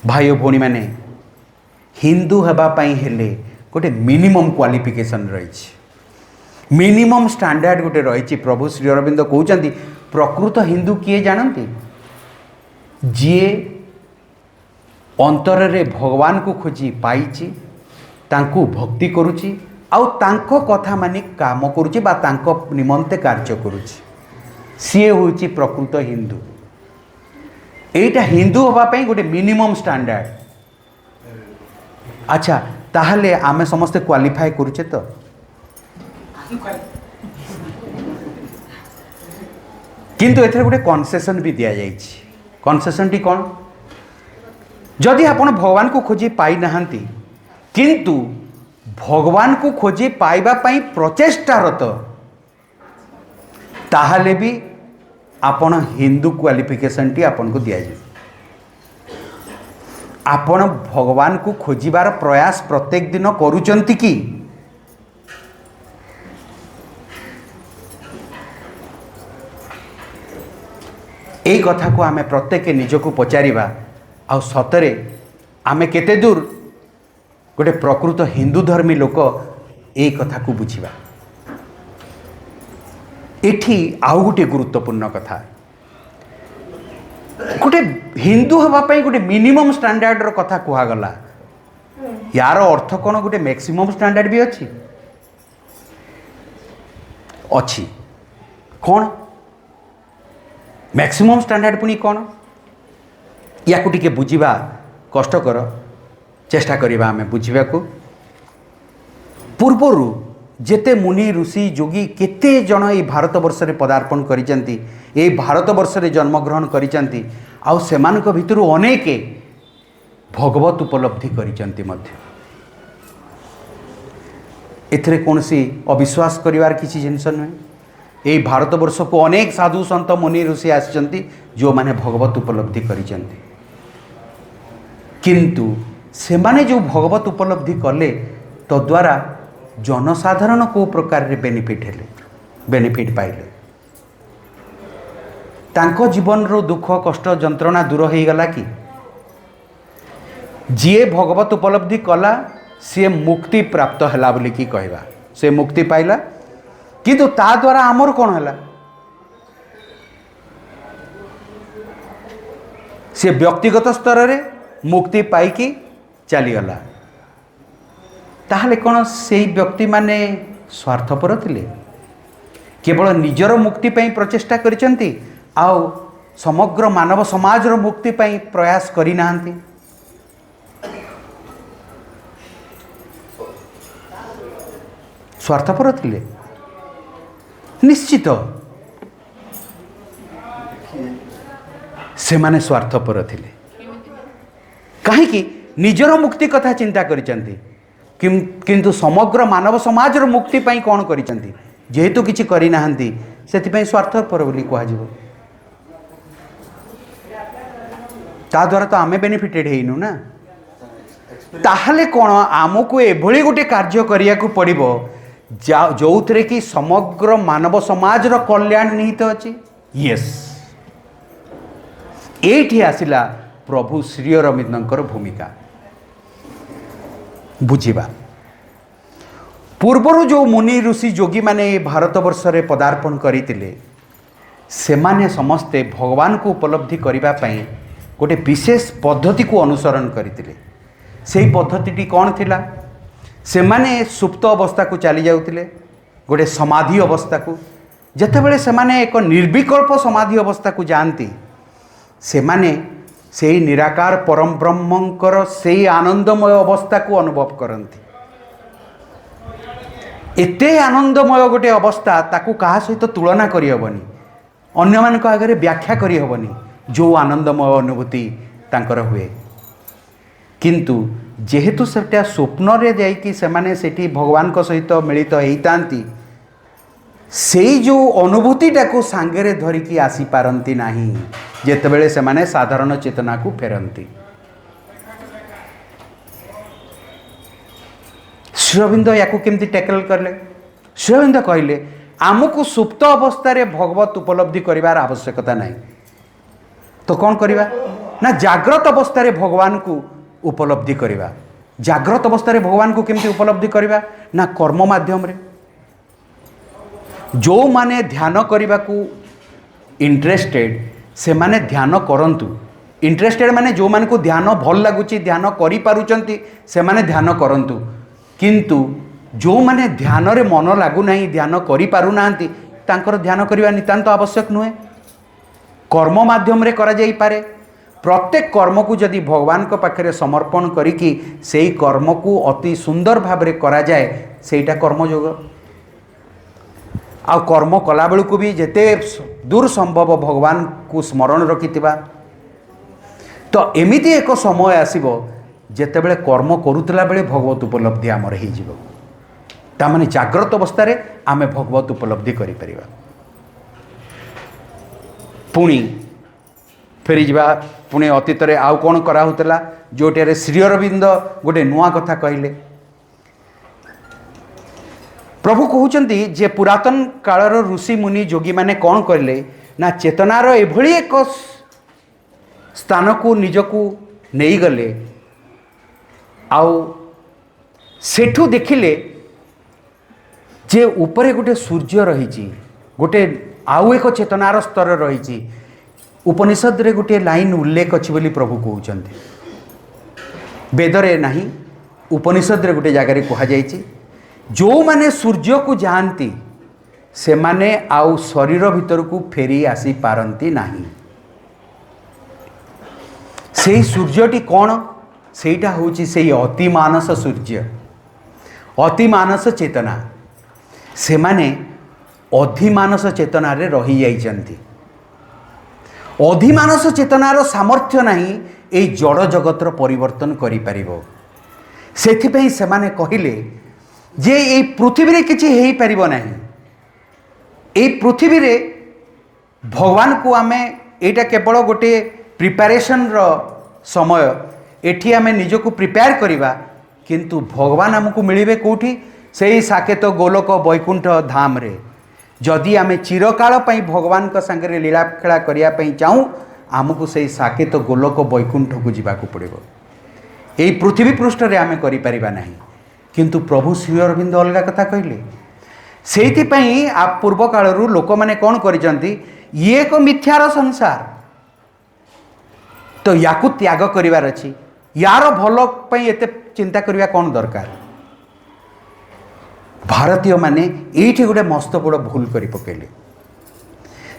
भाई भौणी मैंने हिंदू हेबा पई हेले गोटे मिनिमम क्वालिफिकेशन रही, मिनिमम स्टैंडर्ड गोटे रही। प्रभु श्री अरविंद कहते प्रकृत हिंदू किए जानती? जी अंतर रे भगवान को खोजी पाइची, तांकू भक्ति करुची, आउ तांको कथा मानी काम करुची बा तांको निमंते कार्य करुची, सी होची प्रकृत हिंदू। एटा हिंदू होबा पई गोटे मिनिमम स्टैंडर्ड। अच्छा, ताहले आमे समस्ते क्वालिफाई करुचे तो? किंतु एथरे गोटे कनसेसन भी दि जाइए। कनसेसन टी कौन? जदि आपण भगवान को खोजी पाई नाहंती किंतु भगवान को खोजी पाइबा पई प्रचेष्टारत, ताहले भी आपण हिंदू क्वालिफिकेशन टी आपण को दिया जाए। आपण भगवान को खोजिबार प्रयास प्रत्येक दिन करूचंती कि? यही कथा को आमे प्रत्येक निजको पचारिबा आ सतरे आमे केते दूर गोटे प्रकृत हिंदू धर्मी लोक यही कथा को बुझिबा। एठी आउ गोटे गुरुत्वपूर्ण कथा, गोटे हिंदू हवा पई गोटे मिनिमम स्टैंडर्ड रो कथा कुहा गला। यार अर्थ कौन? गोटे मैक्सिमम स्टैंडर्ड भी अच्छी अच्छी कौन? मैक्सिमम स्टैंडर्ड पुणी कौन? या टिके बुझिबा कष्टकर, चेष्टा करिबा आमे बुझिबा को। पूर्वरु जेते मुनि ऋषि योगी केते जन ए भारत वर्ष रे पदार्पण करिसंती, ए भारत वर्ष रे जन्मग्रहण करिसंती, आउ सेमानक भितरु अनेके भगवत उपलब्धि करिसंती मध्य। एथरे कोनसी अविश्वास करिवार किछि जिंस नै। ए भारत वर्ष को अनेक साधु संत मुनि ऋषि आसिसंती जो माने भगवत उपलब्धि करिसंती, किंतु सेमाने जो भगवत उपलब्धि कले तो द्वारा जनसाधारण को प्रकार रे बेनिफिट पाइले। तांको जीवन रो दुख कष्ट जंत्रणा दूर हो गला कि? जीए भगवत उपलब्धि कला सी मुक्ति प्राप्त है बोली कि कहवा, से मुक्ति पाइला। किंतु ता द्वारा आमर कौन है? सी व्यक्तिगत स्तर रे मुक्ति पाइकी चलीगला। ताहले कौन से व्यक्ति माने स्वार्थपर थिले? केवल निजर मुक्ति पई प्रचेष्टा करिसंती, आउ समग्र मानव समाज रो मुक्ति पई प्रयास करि नाहंती। स्वार्थपर थिले निश्चित, से माने स्वार्थपर थिले। कहीं निजर मुक्ति कथा चिंता करिसंती, किंतु समग्र मानव समाज रो मुक्ति पई कौन करिसंती? जेहेतु किछि करि नाहंती सेति पई स्वार्थपर बोली कहा जिवो। ता द्वारा तो आमे बेनिफिटेड हेइनु ना। ताहले कौन आमको एभली गोटे कार्य करिया को पड़िबो जो थे कि समग्र मानव समाज रो कल्याण निहित अछि। यस, एठी आसिला प्रभु श्री अरविंदर भूमिका बुझिबा। पूर्वर जो मुनि ऋषि योगी माने भारत वर्ष रे पदार्पण करितिले, सेमाने समस्ते भगवान को उपलब्धि करिबा पई गोटे विशेष पद्धति को अनुसरण करथिले। सेही पद्धतिटी कौन थिला? सेमाने सुप्त अवस्था को चली जाउथिले, गोटे समाधि अवस्था को। जेतेबेले सेमाने एक निर्विकल्प समाधि अवस्था को जानती, सेमाने सेही निराकार परम ब्रह्मंकर सेही आनंदमय अवस्था को अनुभव करती। एते आनंदमय गोटे अवस्था ताकू कहा सहित तुलना करि हबनी, अन्य मान आगे व्याख्या करि हबनी जो आनंदमय अनुभूति तांकर हुए। किंतु जेहेतु सेटा स्वप्न रे जाइकी सेमाने सेठी भगवान को सहित मिलित होइतांती, सेई जो अनुभूतिटा को सांगरे धरिकी आसी पारंती नाही जेतेबेले सेमाने साधारण चेतना को फेरंती। श्री अरविंद याकू केमती टैकल करले? श्री अरविंद कहले आमको सुप्त अवस्था रे भगवत उपलब्धि करिवार आवश्यकता नाही, तो कौन करिवा ना जाग्रत अवस्था रे भगवान को उपलब्धि करिवा। जाग्रत अवस्था रे भगवान को केमती उपलब्धि करिवा ना कर्म माध्यम रे। जो माने ध्यान करने को इंटरेस्टेड से माने ध्यान करंतु। इंटरेस्टेड माने जो मान को ध्यान भल लगुच ध्यान करि पारुचंती से माने ध्यान करंतु, किंतु जो माने ध्यान रे मन लागु नाही ध्यान करि पारु नांती तांकर ध्यान करिवा नितांत आवश्यक नुहे। कर्म माध्यम रे करा जाई पारे। प्रत्येक कर्म को जदि भगवान को पाखरे समर्पण करिकी सेई कर्म को अति सुंदर भाव रे करा जाए सेईटा कर्मयोग। आ कर्म कला बेलू को भी जेते दूर संभव भगवान को स्मरण रखिथिबा तो एमिति एक समय आसीबो जेतेबेले कर्म करुतला बेले भगवत उपलब्धि आमर हो जिवो तामाने जाग्रत अवस्था आमे भगवत उपलब्धि करि परिबा। पुणी फेरी जा पुणी अतीत रे आउ कौन कराहुतला जोटे श्री अरविंद गोटे नुआ कथा कहले। प्रभु कहउचंती जे पुरातन कालर ऋषि मुनि जोगी माने कौन करले ना चेतनार एभली एक स्थान को निजकू नहीं गले आउ सेठू देखिले जे ऊपरे गोटे सूर्य रही गोटे आउ एक चेतनार स्तर रही। उपनिषद रे गोटे लाइन उल्लेख अच्छी बोली प्रभु कहउचंती वेदरे नहीं उपनिषद रे गोटे जगार कहुई जो माने सूर्य को जानती से माने आउ शरीर भीतर को फेरी आसी पारंती नहीं। से सूर्यटी कौन सेटा होची से अतिमानस सूर्य अतिमानस चेतना से माने अधिमानस चेतना रे रही जाइछंती। अधिमानस चेतनार सामर्थ्य नहीं ए जड़ जगतर परिवर्तन करि परिबो। सेथिपई से माने कहिले जे ए पृथ्वी रे किछि हेई परिबो नाही। ए पृथ्वी रे भगवान को आमे एटा केवल गोटे प्रिपरेशन रो समय एठी आमे निजको प्रिपेयर करिबा किंतु भगवान हमको मिलिबे कोठी सेही साकेत गोलोक वैकुंठ धाम रे। जदि आमे चिरकाल पई भगवान का संगे लीला खेला करिया पई चाहूँ आमको सेही साकेत गोलोक वैकुंठ को जीवाकू पड़िबो। एई पृथ्वी पृष्ठ रे आमे करि परिबा नाही किंतु प्रभु श्री अरविंद अलगा कथा कहले। सेहिथिपई आप पूर्व कालरू लोक माने कौन करिसंती ये एक मिथ्यार संसार तो याकू त्याग करिवार अछि यार भल पई एते चिंता करिवा कौन दरकार। भारतीय माने एठी गोटे मस्त बड़ भूल करि पकेले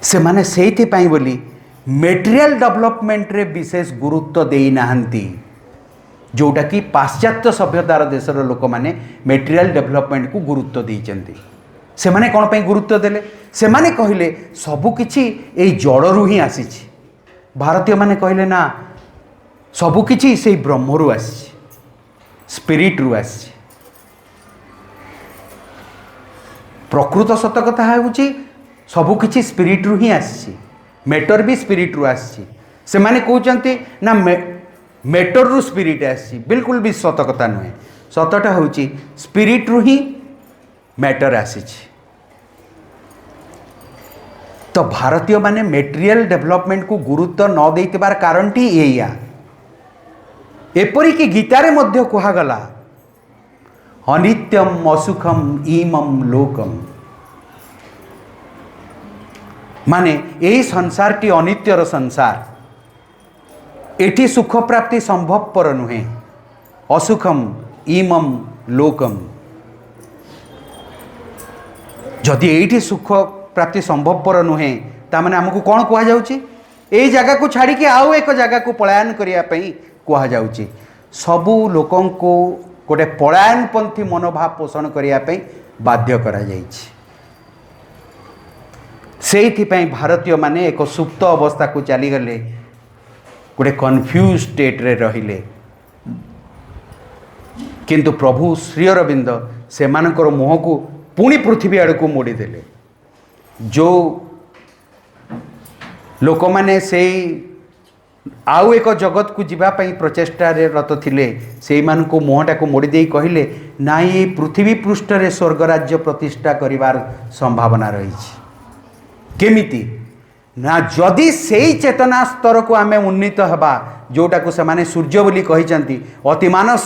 से माने सेहिथिपई बोली मेटेरियल डेवलपमेंट रे विशेष गुरुत्व देई नाहंती जोटा कि पाश्चात्य सभ्यतार देशर लोक माने मेटेरियल डेवलपमेंट को गुरुत्व देइचंती। से माने कौन पई गुरुत्व देले से माने कहिले सबु किछि एई जड़रू ही आसीछि। भारतीय माने कहले ना सबु किछि से ब्रह्मरू आसी स्पिरिट रु आसी। प्रकृत सत कथा होउछि सबु किछि स्पिरिट रु ही आसी मैटर भी स्पिरिट रु आसी। से माने कहउचंती ना मैटर रु स्पिरिट आसी बिल्कुल भी सत कथा नुहे। सतटा होउछि स्पिरिट रु ही मैटर आसीछि। तो भारतीय माने मेटेरियल डेवलपमेंट को गुरुत्व न देइतिबार कारणटी एया। एपरि कि गीतारे मध्य कुहागला अनित्यम असुखम इमम लोकम माने यही संसारटी अनित्यर संसार एठी सुख प्राप्ति संभवपर नुहे असुखम इमम लोकम। जदि एठी सुख प्राप्ति संभवपर नुहे तामाने हमको कौन कहा जाउची ए जगह को छाड़ी के आउ एक जगह को पलायन करिया पई कहा जाउची। सबु लोकन को गोटे पलायनपंथी मनोभाव पोषण करिया पई बाध्य करा जाइछि। सेहिथिपई भारतीय माने एक सुप्त अवस्था को चली गले गोटे कन्फ्यूज स्टेट रे रहिले किंतु प्रभु श्री अरविंद सेमानकर मुह को पुणी पृथ्वी आड़ को मोड़ी देले। जो लोक माने से आउ एक जगत को जीवाई प्रचेष्टा रत थिले से मानक मुहटा को मोड़ी दे कहले नाई पृथ्वी पृष्ठ रे स्वर्गराज्य प्रतिष्ठा करिवार संभावना रही। केमिति ना जदि से चेतना स्तर को आमे उन्नीत हबा जोटा को से माने सूर्य बोली कहिचंती अतिमानस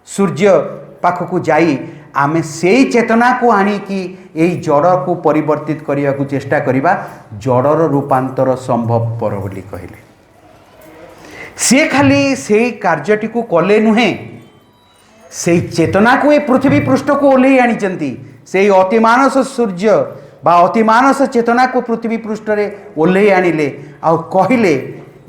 सूर्य पाखक जाई आमे से चेतना को आनी कि यही जड़ को परिवर्तित करने को चेष्टा करिबा जड़र रूपांतर संभवपर बोली कहले। सी खाली से कार्यटी को कले नुहे से चेतना को ये पृथ्वी पृष्ठ को ओल्हे आनी से अतिमानस सूर्य बा अतिमानस चेतना को पृथ्वी पृष्ठ रे ओल्हे आनिले आ कहले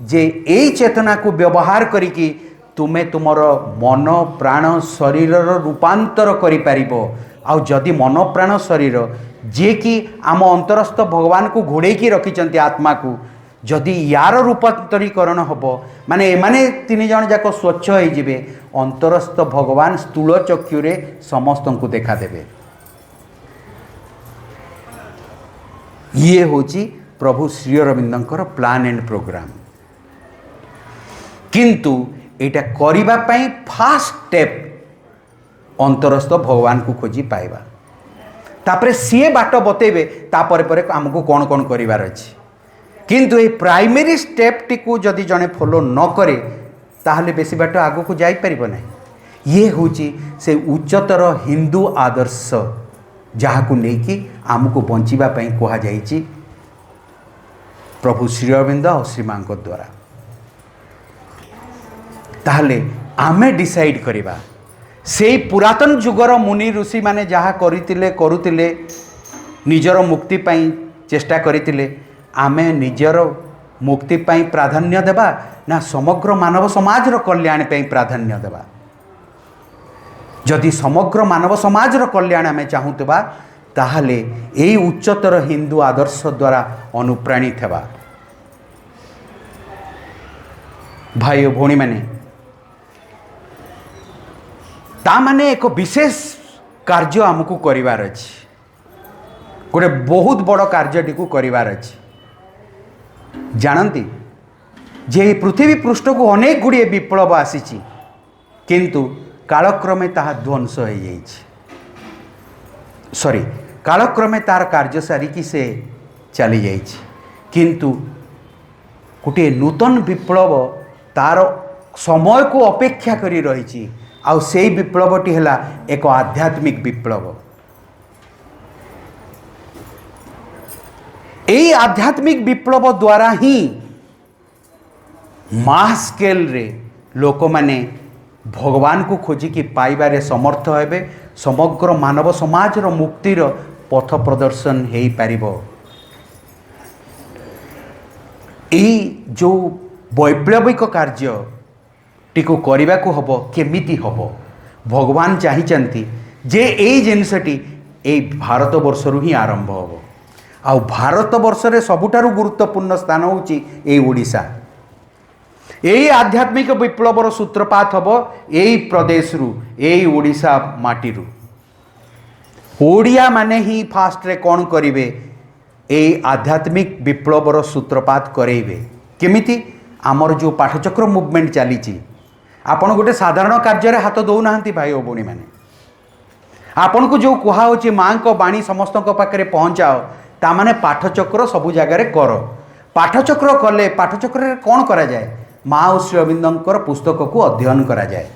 जे यही चेतना को व्यवहार करिकी तुमे तुमर मन प्राण शरीर रूपांतर करि पारिबो आउ जदि मन प्राण शरीर जे कि आम अंतरस्थ भगवान को घोड़े रखिंट आत्मा को जदि यार रूपांतरीकरण हम माने एमाने तीन जन जाक स्वच्छ होइजिबे अंतरस्थ भगवान स्थूल चक्षुरे समस्त को देखा देवे। ये होची प्रभु श्री अरविंदंकर प्लान एंड प्रोग्राम। किंतु एटा करिबा पई फास्ट स्टेप अंतरस्थ भगवान को खोजी पाइबा तापरे सी बाट बतेबे तापर परे हमको कौन कौन करिवार अछि। किंतु ये प्राइमरी स्टेप टी को जदि जने फॉलो न करे ताहले बेसी बाट आगो को जाई परिबो नै। ये होची से उच्चतर हिंदू आदर्श जहाँ को लेकिन आमको बंचिबा पई कहा जाइछि प्रभु श्री अरविंद और श्री मां द्वारा। ताहले आमे डिसाइड करिबा से पुरातन जुगर मुनि ऋषि माने जहाँ करुतिले निजर मुक्ति पाई चेष्टा करथिले आमे निजर मुक्ति पाई प्राधान्य देबा ना समग्र मानव समाज रो कल्याण पाई प्राधान्य देबा। जदि समग्र मानव समाज रो कल्याण आमे चाहूतबा ताहले एई उच्चतर हिंदू आदर्श द्वारा अनुप्राणित हेबा। भाई और भौणी माने ता माने एक विशेष कार्य आमको करिवार अछि गोटे बहुत बड़ कार्यटी को करिवार अछि। जानती जे पृथ्वी पृष्ठ को अनेक गुड़िए विप्लव आसीछि किंतु कालक्रमे ताहा ध्वंस हो जाइछि। सॉरी कालक्रमे तार कार्य सारिकी से चली जाइछि किंतु गोटे नूतन विप्लव तार समय को अपेक्षा करी रहिछि आउ सेई विप्लवटी हला एक आध्यात्मिक विप्लव। यही आध्यात्मिक विप्लव द्वारा ही मास स्केल रे लोक माने भगवान को खोजिकी पाइबारे समर्थ हेबे। समग्र मानव समाज रो मुक्तिर पथ प्रदर्शन हेई पारिबो। एई जो वैप्लविक कार्य टिको करिबा को हबो केमिति हबो भगवान चाहिचंती जे एई जिनसटी एई भारत वर्ष रु ही आरंभ हबो। आउ भारत वर्ष रे सबुठारु गुरुत्वपूर्ण स्थान होची एई ओडिशा। एई आध्यात्मिक विप्लवर सूत्रपात हबो एई प्रदेश रु एई ओडिशा माटी रु। ओडिया माने ही फास्ट रे कोन करिवे एई आध्यात्मिक विप्लवर सूत्रपात करेइबे केमिति। आमर जो पाठचक्र मूवमेंट चलीची आपण गोटे साधारण कार्य रे हाथ दौ नाहंती भाई ओ बोणी माने। आपण को जो कुहा होची मां को बाणी समस्त को पाखरे पहुंचाओ ता माने पाठचक्र सबु जगह रे कर। पाठचक्र कले पाठचक्र रे कोन करा जाए मां श्री अरविंदंकर पुस्तक को अध्ययन करा जाए।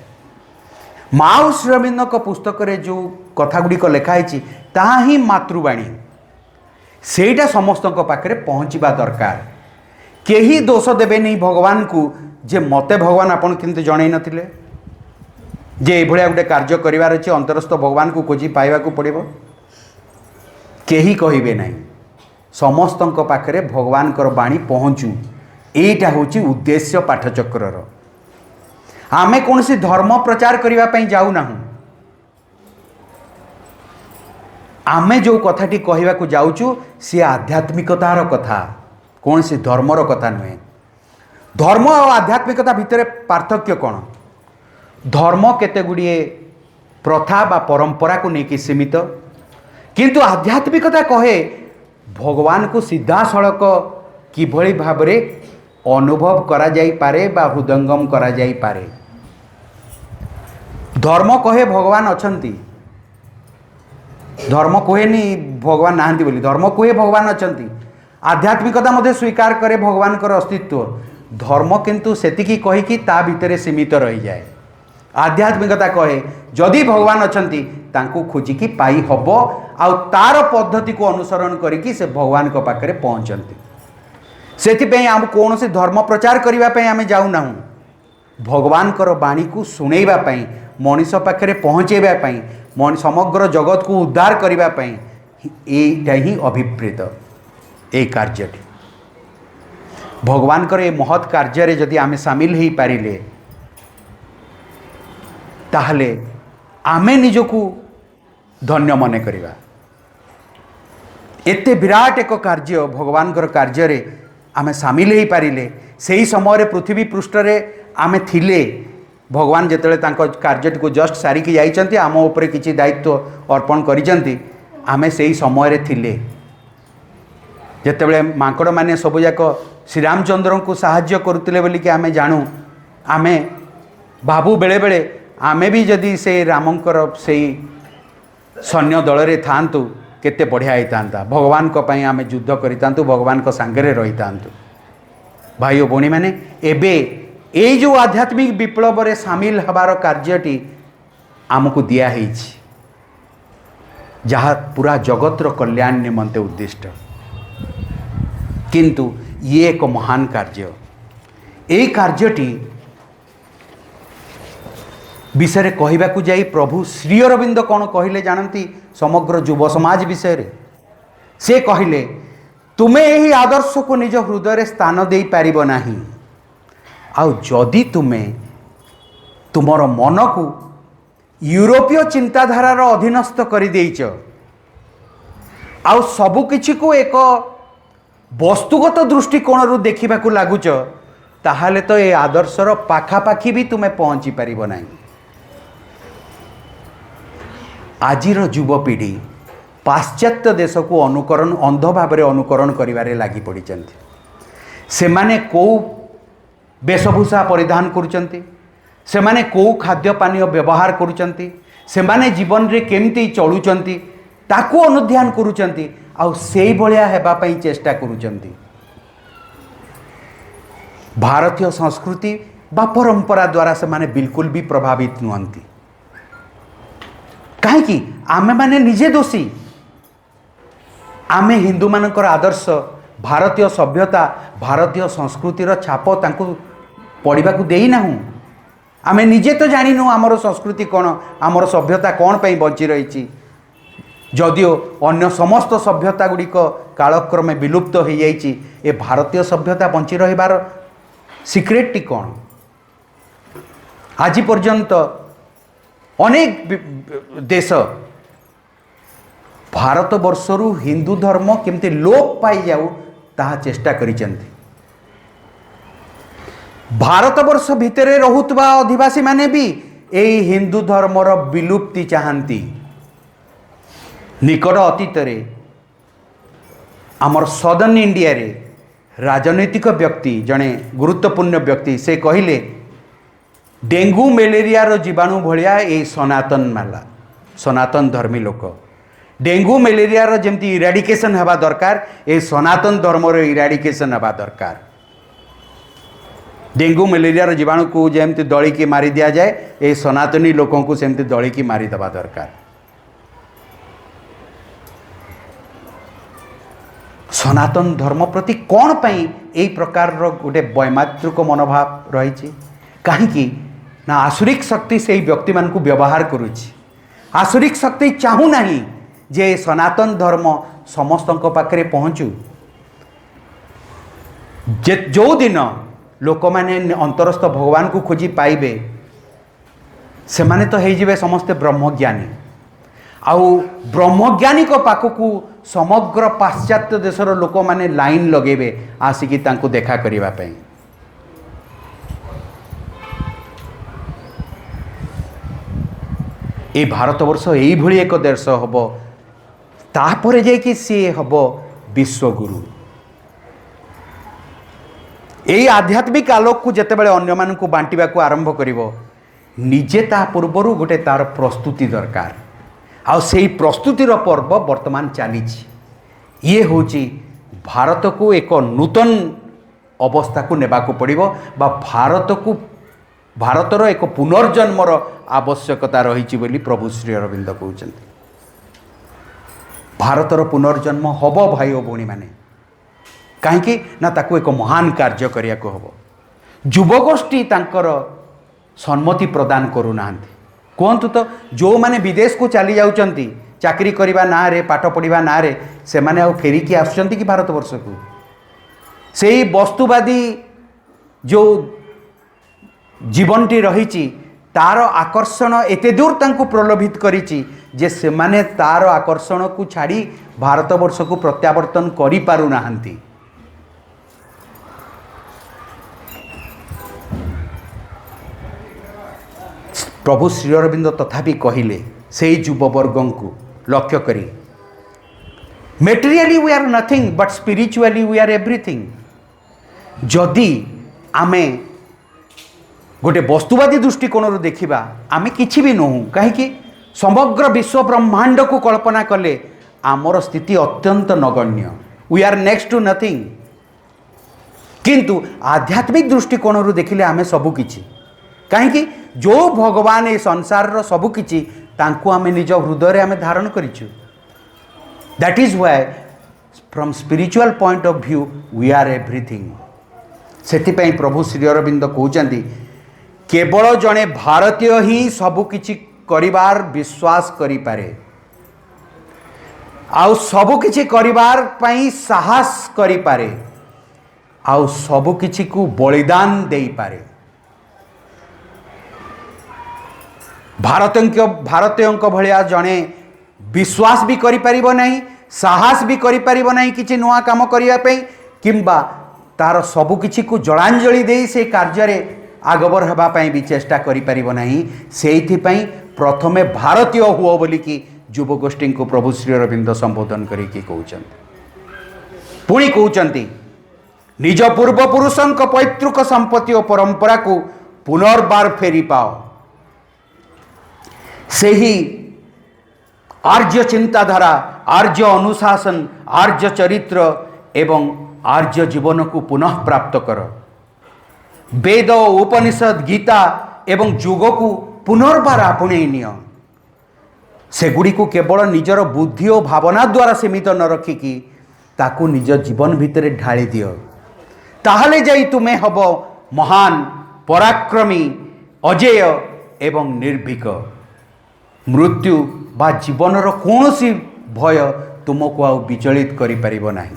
मां श्री अरविंद को पुस्तक रे जो कथा गुडी को लिखा है ता ही मातृवाणी सेटा समस्त को पाखरे पहुंचीबा दरकार। केही दोष देबे नहीं भगवान को जे मते भगवान आपन किंतु जणै नथिले जे ए भलिया गोटे कार्य करिवार अछि अंतरस्थ भगवान को खोजी पाइबा को पड़िबो केही कहिबे नहीं। समस्तंक पाखरे भगवान कर बाणी पहुँचू एटा होची उद्देश्य पाठचक्रर। आमे कोनसी धर्म प्रचार करिवा पई जाऊ नाहु। आमे जो कथाटी कहिबा को जाउचू से आध्यात्मिकतार कथा कोनसी धर्मर कथा नुहे। धर्म और आध्यात्मिकता भितर पार्थक्य कौन। धर्म केते गुड़िए प्रथा बा परंपरा को लेकिन सीमित किंतु आध्यात्मिकता कहे भगवान को सीधा सड़क किभली भाव रे अनुभव करा जाई पारे बा हृदयंगम करा जाई पारे। धर्म कहे भगवान अछंती धर्म कहेनी भगवान नाहंती बोली धर्म कहे भगवान अछंती। आध्यात्मिकता मध्य स्वीकार करे भगवान कर अस्तित्व। धर्म किंतु सेतिकी कही कि ता भितरे सीमित रही जाए। आध्यात्मिकता कहे जदि भगवान अछंती तांको खोजिकी पाई हबो आउ तार पद्धति को अनुसरण करिकी से भगवान को पाखरे पहुंचंती। सेतिपई आम कौन से धर्म प्रचार करिवा पई आमे जाऊ नाहु। भगवान कर बाणी को सुनेइबा पई मनीष पाखरे पहुंचेबा पई समग्र जगत को उद्धार करिवा पई एटा ही अभिप्रेत ए कार्यटी। भगवान कर ए महत् कार्य रे जदि आमे शामिल ही पारिले ताहले आमे निजको धन्य मन करिबा। एते विराट एक कार्य भगवान कार्य रे आमे सामिल हो पारिले। सही समय पृथ्वी पृष्ठ रे आमे थिले भगवान जेतेले तांको कार्य को जस्ट सारिकी जाइचंती आम ऊपर किछि दायित्व अर्पण करिचंती आमे सही समय रे थिले जेतेबेले माकड़ माने सब जाक श्री रामचंद्र को साहाय्य करुतिले बोली कि आमे जानू। आमे बाबू बेले बेले आमे भी जदि से रामंकर से सैन्य दल रे थांतु केते बढ़िया होता भगवान को पई आमे युद्ध करितांतु भगवान को सांगरे रहितांतु। भाई और भौणी माने एबे ए जो आध्यात्मिक विप्लव रे शामिल हबार कार्यटी आमको दिया ହେଇଛି जहाँ पूरा जगतर कल्याण निमंते उद्दिष्ट। किंतु ये एक महान कार्य ए कार्यटी विषय कहवाकू जाई प्रभु श्री अरविंद कौन कहले जानती समग्र युव समाज विषय रे से कहले तुम्हें यही आदर्श को निज हृदय रे स्थान दे पारिबो नाही आउ जदि तुम्हें तुमर मन को यूरोपीय चिंताधारार अधीनस्थ कर देइच आउ सबु किछि को एक वस्तुगत दृष्टिकोण रु देखा लगुच ताहाले तो ये आदर्शर पाखापाखी भी तुम्हें पहुँची पारिबो नाही। आजिर युवपीढ़ी पाश्चात्य देश को अनुकरण अंध भाव अनुकरण करिवारे लागी पड़िचंती। सेमाने को वेशभूषा परिधान करुचंती, सेमाने को खाद्य पानीय व्यवहार करुचंती, सेमाने जीवन रे केमती चलुचंती ताकू अनुध्यान करुचंती आउ सेई भलिया हेबा पई चेष्टा करुचंती। भारतीय संस्कृति बा परंपरा द्वारा सेमाने बिल्कुल भी प्रभावित नुहंती। कहीं आमे माने निजे दोषी आमे हिंदू मानकर आदर्श भारतीय सभ्यता भारतीय संस्कृतिर छाप तांकु पढ़ाक देई नाहु। आमे निजे तो जानिनु आमर संस्कृति कौन आमर सभ्यता कौन पे बची रही जदिओ अन्य समस्त सभ्यता गुड़िक कालक्रमे विलुप्त हो जाइए ए भारतीय सभ्यता बची रहिबार सिक्रेटटी कौन आज पर्यंत अनेक देश भारत वर्षरु हिंदू धर्म केमती लोप पाई जाऊ ताहा चेष्टा करिचंती। भारत वर्ष भितरे रहुतबा अधिवासी माने भी एई हिंदू धर्मर विलुप्ति चाहंती। निकट अतीत रे आमर सदर्न इंडिया रे राजनैतिक व्यक्ति जड़े गुरुत्वपूर्ण व्यक्ति से कहले डेंगू मलेरिया रो जीवाणु भलिया ए सनातन माला सनातन धर्मी लोक डेंगू मलेरिया रो जेमती इराडिकेशन हवा दरकार ए सनातन धर्म रो इराडिकेशन हवा दरकार। डेंगू मलेरिया रो जीवाणु को जेमती दली की मारी दिया जाए ए सनातनी लोकों को सेमती दली की मारी दबा दरकार। सनातन धर्म प्रति कौन पाई ए प्रकार रो गोटे वैमात्रिक मनोभाव रही कहीं ना आसुरिक शक्ति से व्यक्ति मान को व्यवहार करुछि। आसुरिक शक्ति चाहू नहीं जे सनातन धर्म समस्त पाखे पहुँचू। जो दिन लोक मैंने अंतरस्थ भगवान को खोजी पाइबे से माने तो हो समस्ते ब्रह्मज्ञानी आउ ब्रह्मज्ञानी को पाखकू समग्र पाश्चात्य देशर लोक मैंने लाइन लगेबे आसिकी तांको देखा करिबा पई। ए भारतवर्ष यही भली एक देश हम तापर जाकि सी हम विश्वगुरु। यही आध्यात्मिक आलोक को जितेबाला अन्य मान को बांटिबा को आरंभ करिवो निजे ता पूर्वर गोटे तार प्रस्तुति दरकार आ सेही प्रस्तुतिर पर्व वर्तमान चली ये हूँ भारत को एक नूतन अवस्था को नेबाको पड़िबो बा भारतर एक पुनर्जन्मर आवश्यकता रही बोली प्रभु श्री अरविंद कहते। भारतर पुनर्जन्म हम भाई और भौणी माने कहीं ना ताको एक महान कार्य करिया को हबो। युवगोष्ठी तांकर सम्मति प्रदान करूना कहतु तो जो माने विदेश को चली जाउचंती चाकरी करने ना रे पाठ पढ़ा ना रे से माने आउ फेरिकी आसुचंती कि भारतवर्ष को से वस्तुवादी जो जीवनटी रही तार आकर्षण एते दूर तांको प्रलोभित करिछि जे से माने तार आकर्षण को छाड़ी भारतवर्ष को प्रत्यावर्तन करि पारु नाहंती। प्रभु श्री अरविंद तथापि कहले से युववर्ग को लक्ष्य करी, materially we are nothing but spiritually we are everything. जदि आमे गोटे वस्तुवादी दृष्टिकोण देखा आमे किछि भी नहु, कहीं समग्र विश्व ब्रह्मांड को कल्पना कले आमर स्थिति अत्यंत नगण्य, we are next to nothing. किंतु आध्यात्मिक दृष्टिकोण देखिले आमे सबुकिछि, कहीं जो भगवान ए संसार सबुकिछि तांको आमे निज हृदय आमे धारण करिछु। That is why from spiritual point of view we are everything. सेतिपई प्रभु श्री अरविंद कहउचंदी केवल जड़े भारतीय ही सबुकिछि करिवार विश्वास करि पारे, आउ सबुकिछि करिवार पई साहस करि पारे, आउ सबुकिछि को बलिदान देई पारे। भारतीयों भलिया जड़े विश्वास भी करि परिबो नहीं, साहस भी करि परिबो नहीं किछि नुआ काम करिया पई, किंबा तार सबु किछि को जलांजलि दे से कार्य रे आगबर हेबा पई भी चेष्टा करि परिबो नहीं। सेइथि पई प्रथमे भारतीय हुओ बोली कि युव गोष्ठी को प्रभु श्री अरविंद संबोधन करी कि कहउचंती। पुणी कहउचंती निज पूर्वपुरुषों पैतृक संपत्ति और परंपरा को पुनर्बार फेरी पाओ। सेही आर्य चिंताधारा, आर्य अनुशासन, आर्य चरित्र एवं आर्य जीवन को पुनः प्राप्त कर। वेद उपनिषद गीता एवं युग को पुनर्बार आपणे निय। सेगुड़ी को केवल निजर बुद्धि और भावना द्वारा सीमित न रखिकी ताकू निज जीवन भितर ढाली दियो, ताहले जाई तुमे हब महान, पराक्रमी, अजेय एवं निर्भीक। मृत्यु बा जीवनर कौनसी भय तुमको आउ विचलित करि परिबो नाही।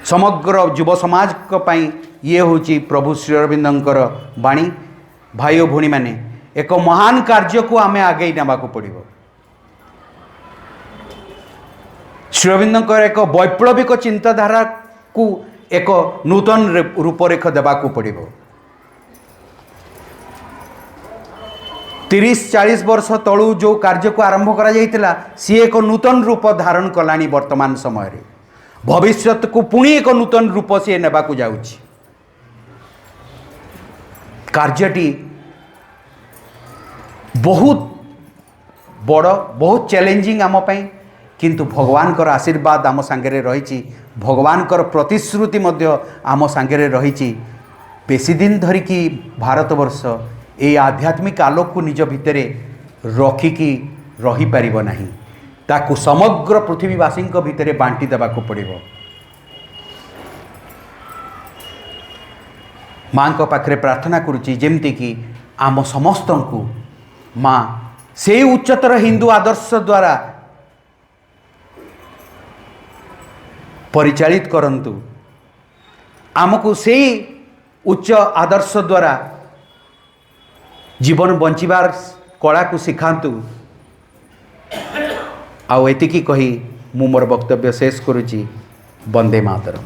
समग्र युव समाज पई ये होची प्रभु श्री अरविंदंकर वाणी। भाई और भौणी माने एक महान कार्य को आमे आगे नेबा को पड़िबो। श्री अरविंदंकर एक वैप्लविक चिंताधारा को एक नूतन रूपरेख देबा को पड़िबो। 30-40 वर्ष तलू जो कार्य को आरंभ करा जाइतिला सी एक नूतन रूप धारण कलानी। वर्तमान समय रे भविष्यत को पुणी एक नूतन रूप सी नेबा को जाउछि। कार्यटी बहुत बड़, बहुत चैलेंजिंग आम पई, किंतु भगवान कर आशीर्वाद आम सांगे रही, भगवान कर प्रतिश्रुति मध्य आम सांगे रही। बेसी दिन धरिकी भारतवर्ष ये आध्यात्मिक आलोक को निज भितर रखिकी रही पारिबो नाही, ताकू समग्र पृथ्वीवासी भितर बांटी देबा को पड़िबो। माँ को पाखरे प्रार्थना करुच्ची जेमती कि आम समस्त को माँ से उच्चतर हिंदू आदर्श द्वारा परिचालित करंतु, आमको से उच्च आदर्श द्वारा जीवन बंचिबार कला को शिखांतु। आउ एतिकी कही मु मोर वक्तव्य शेष करुच्ची। वंदे मातरम।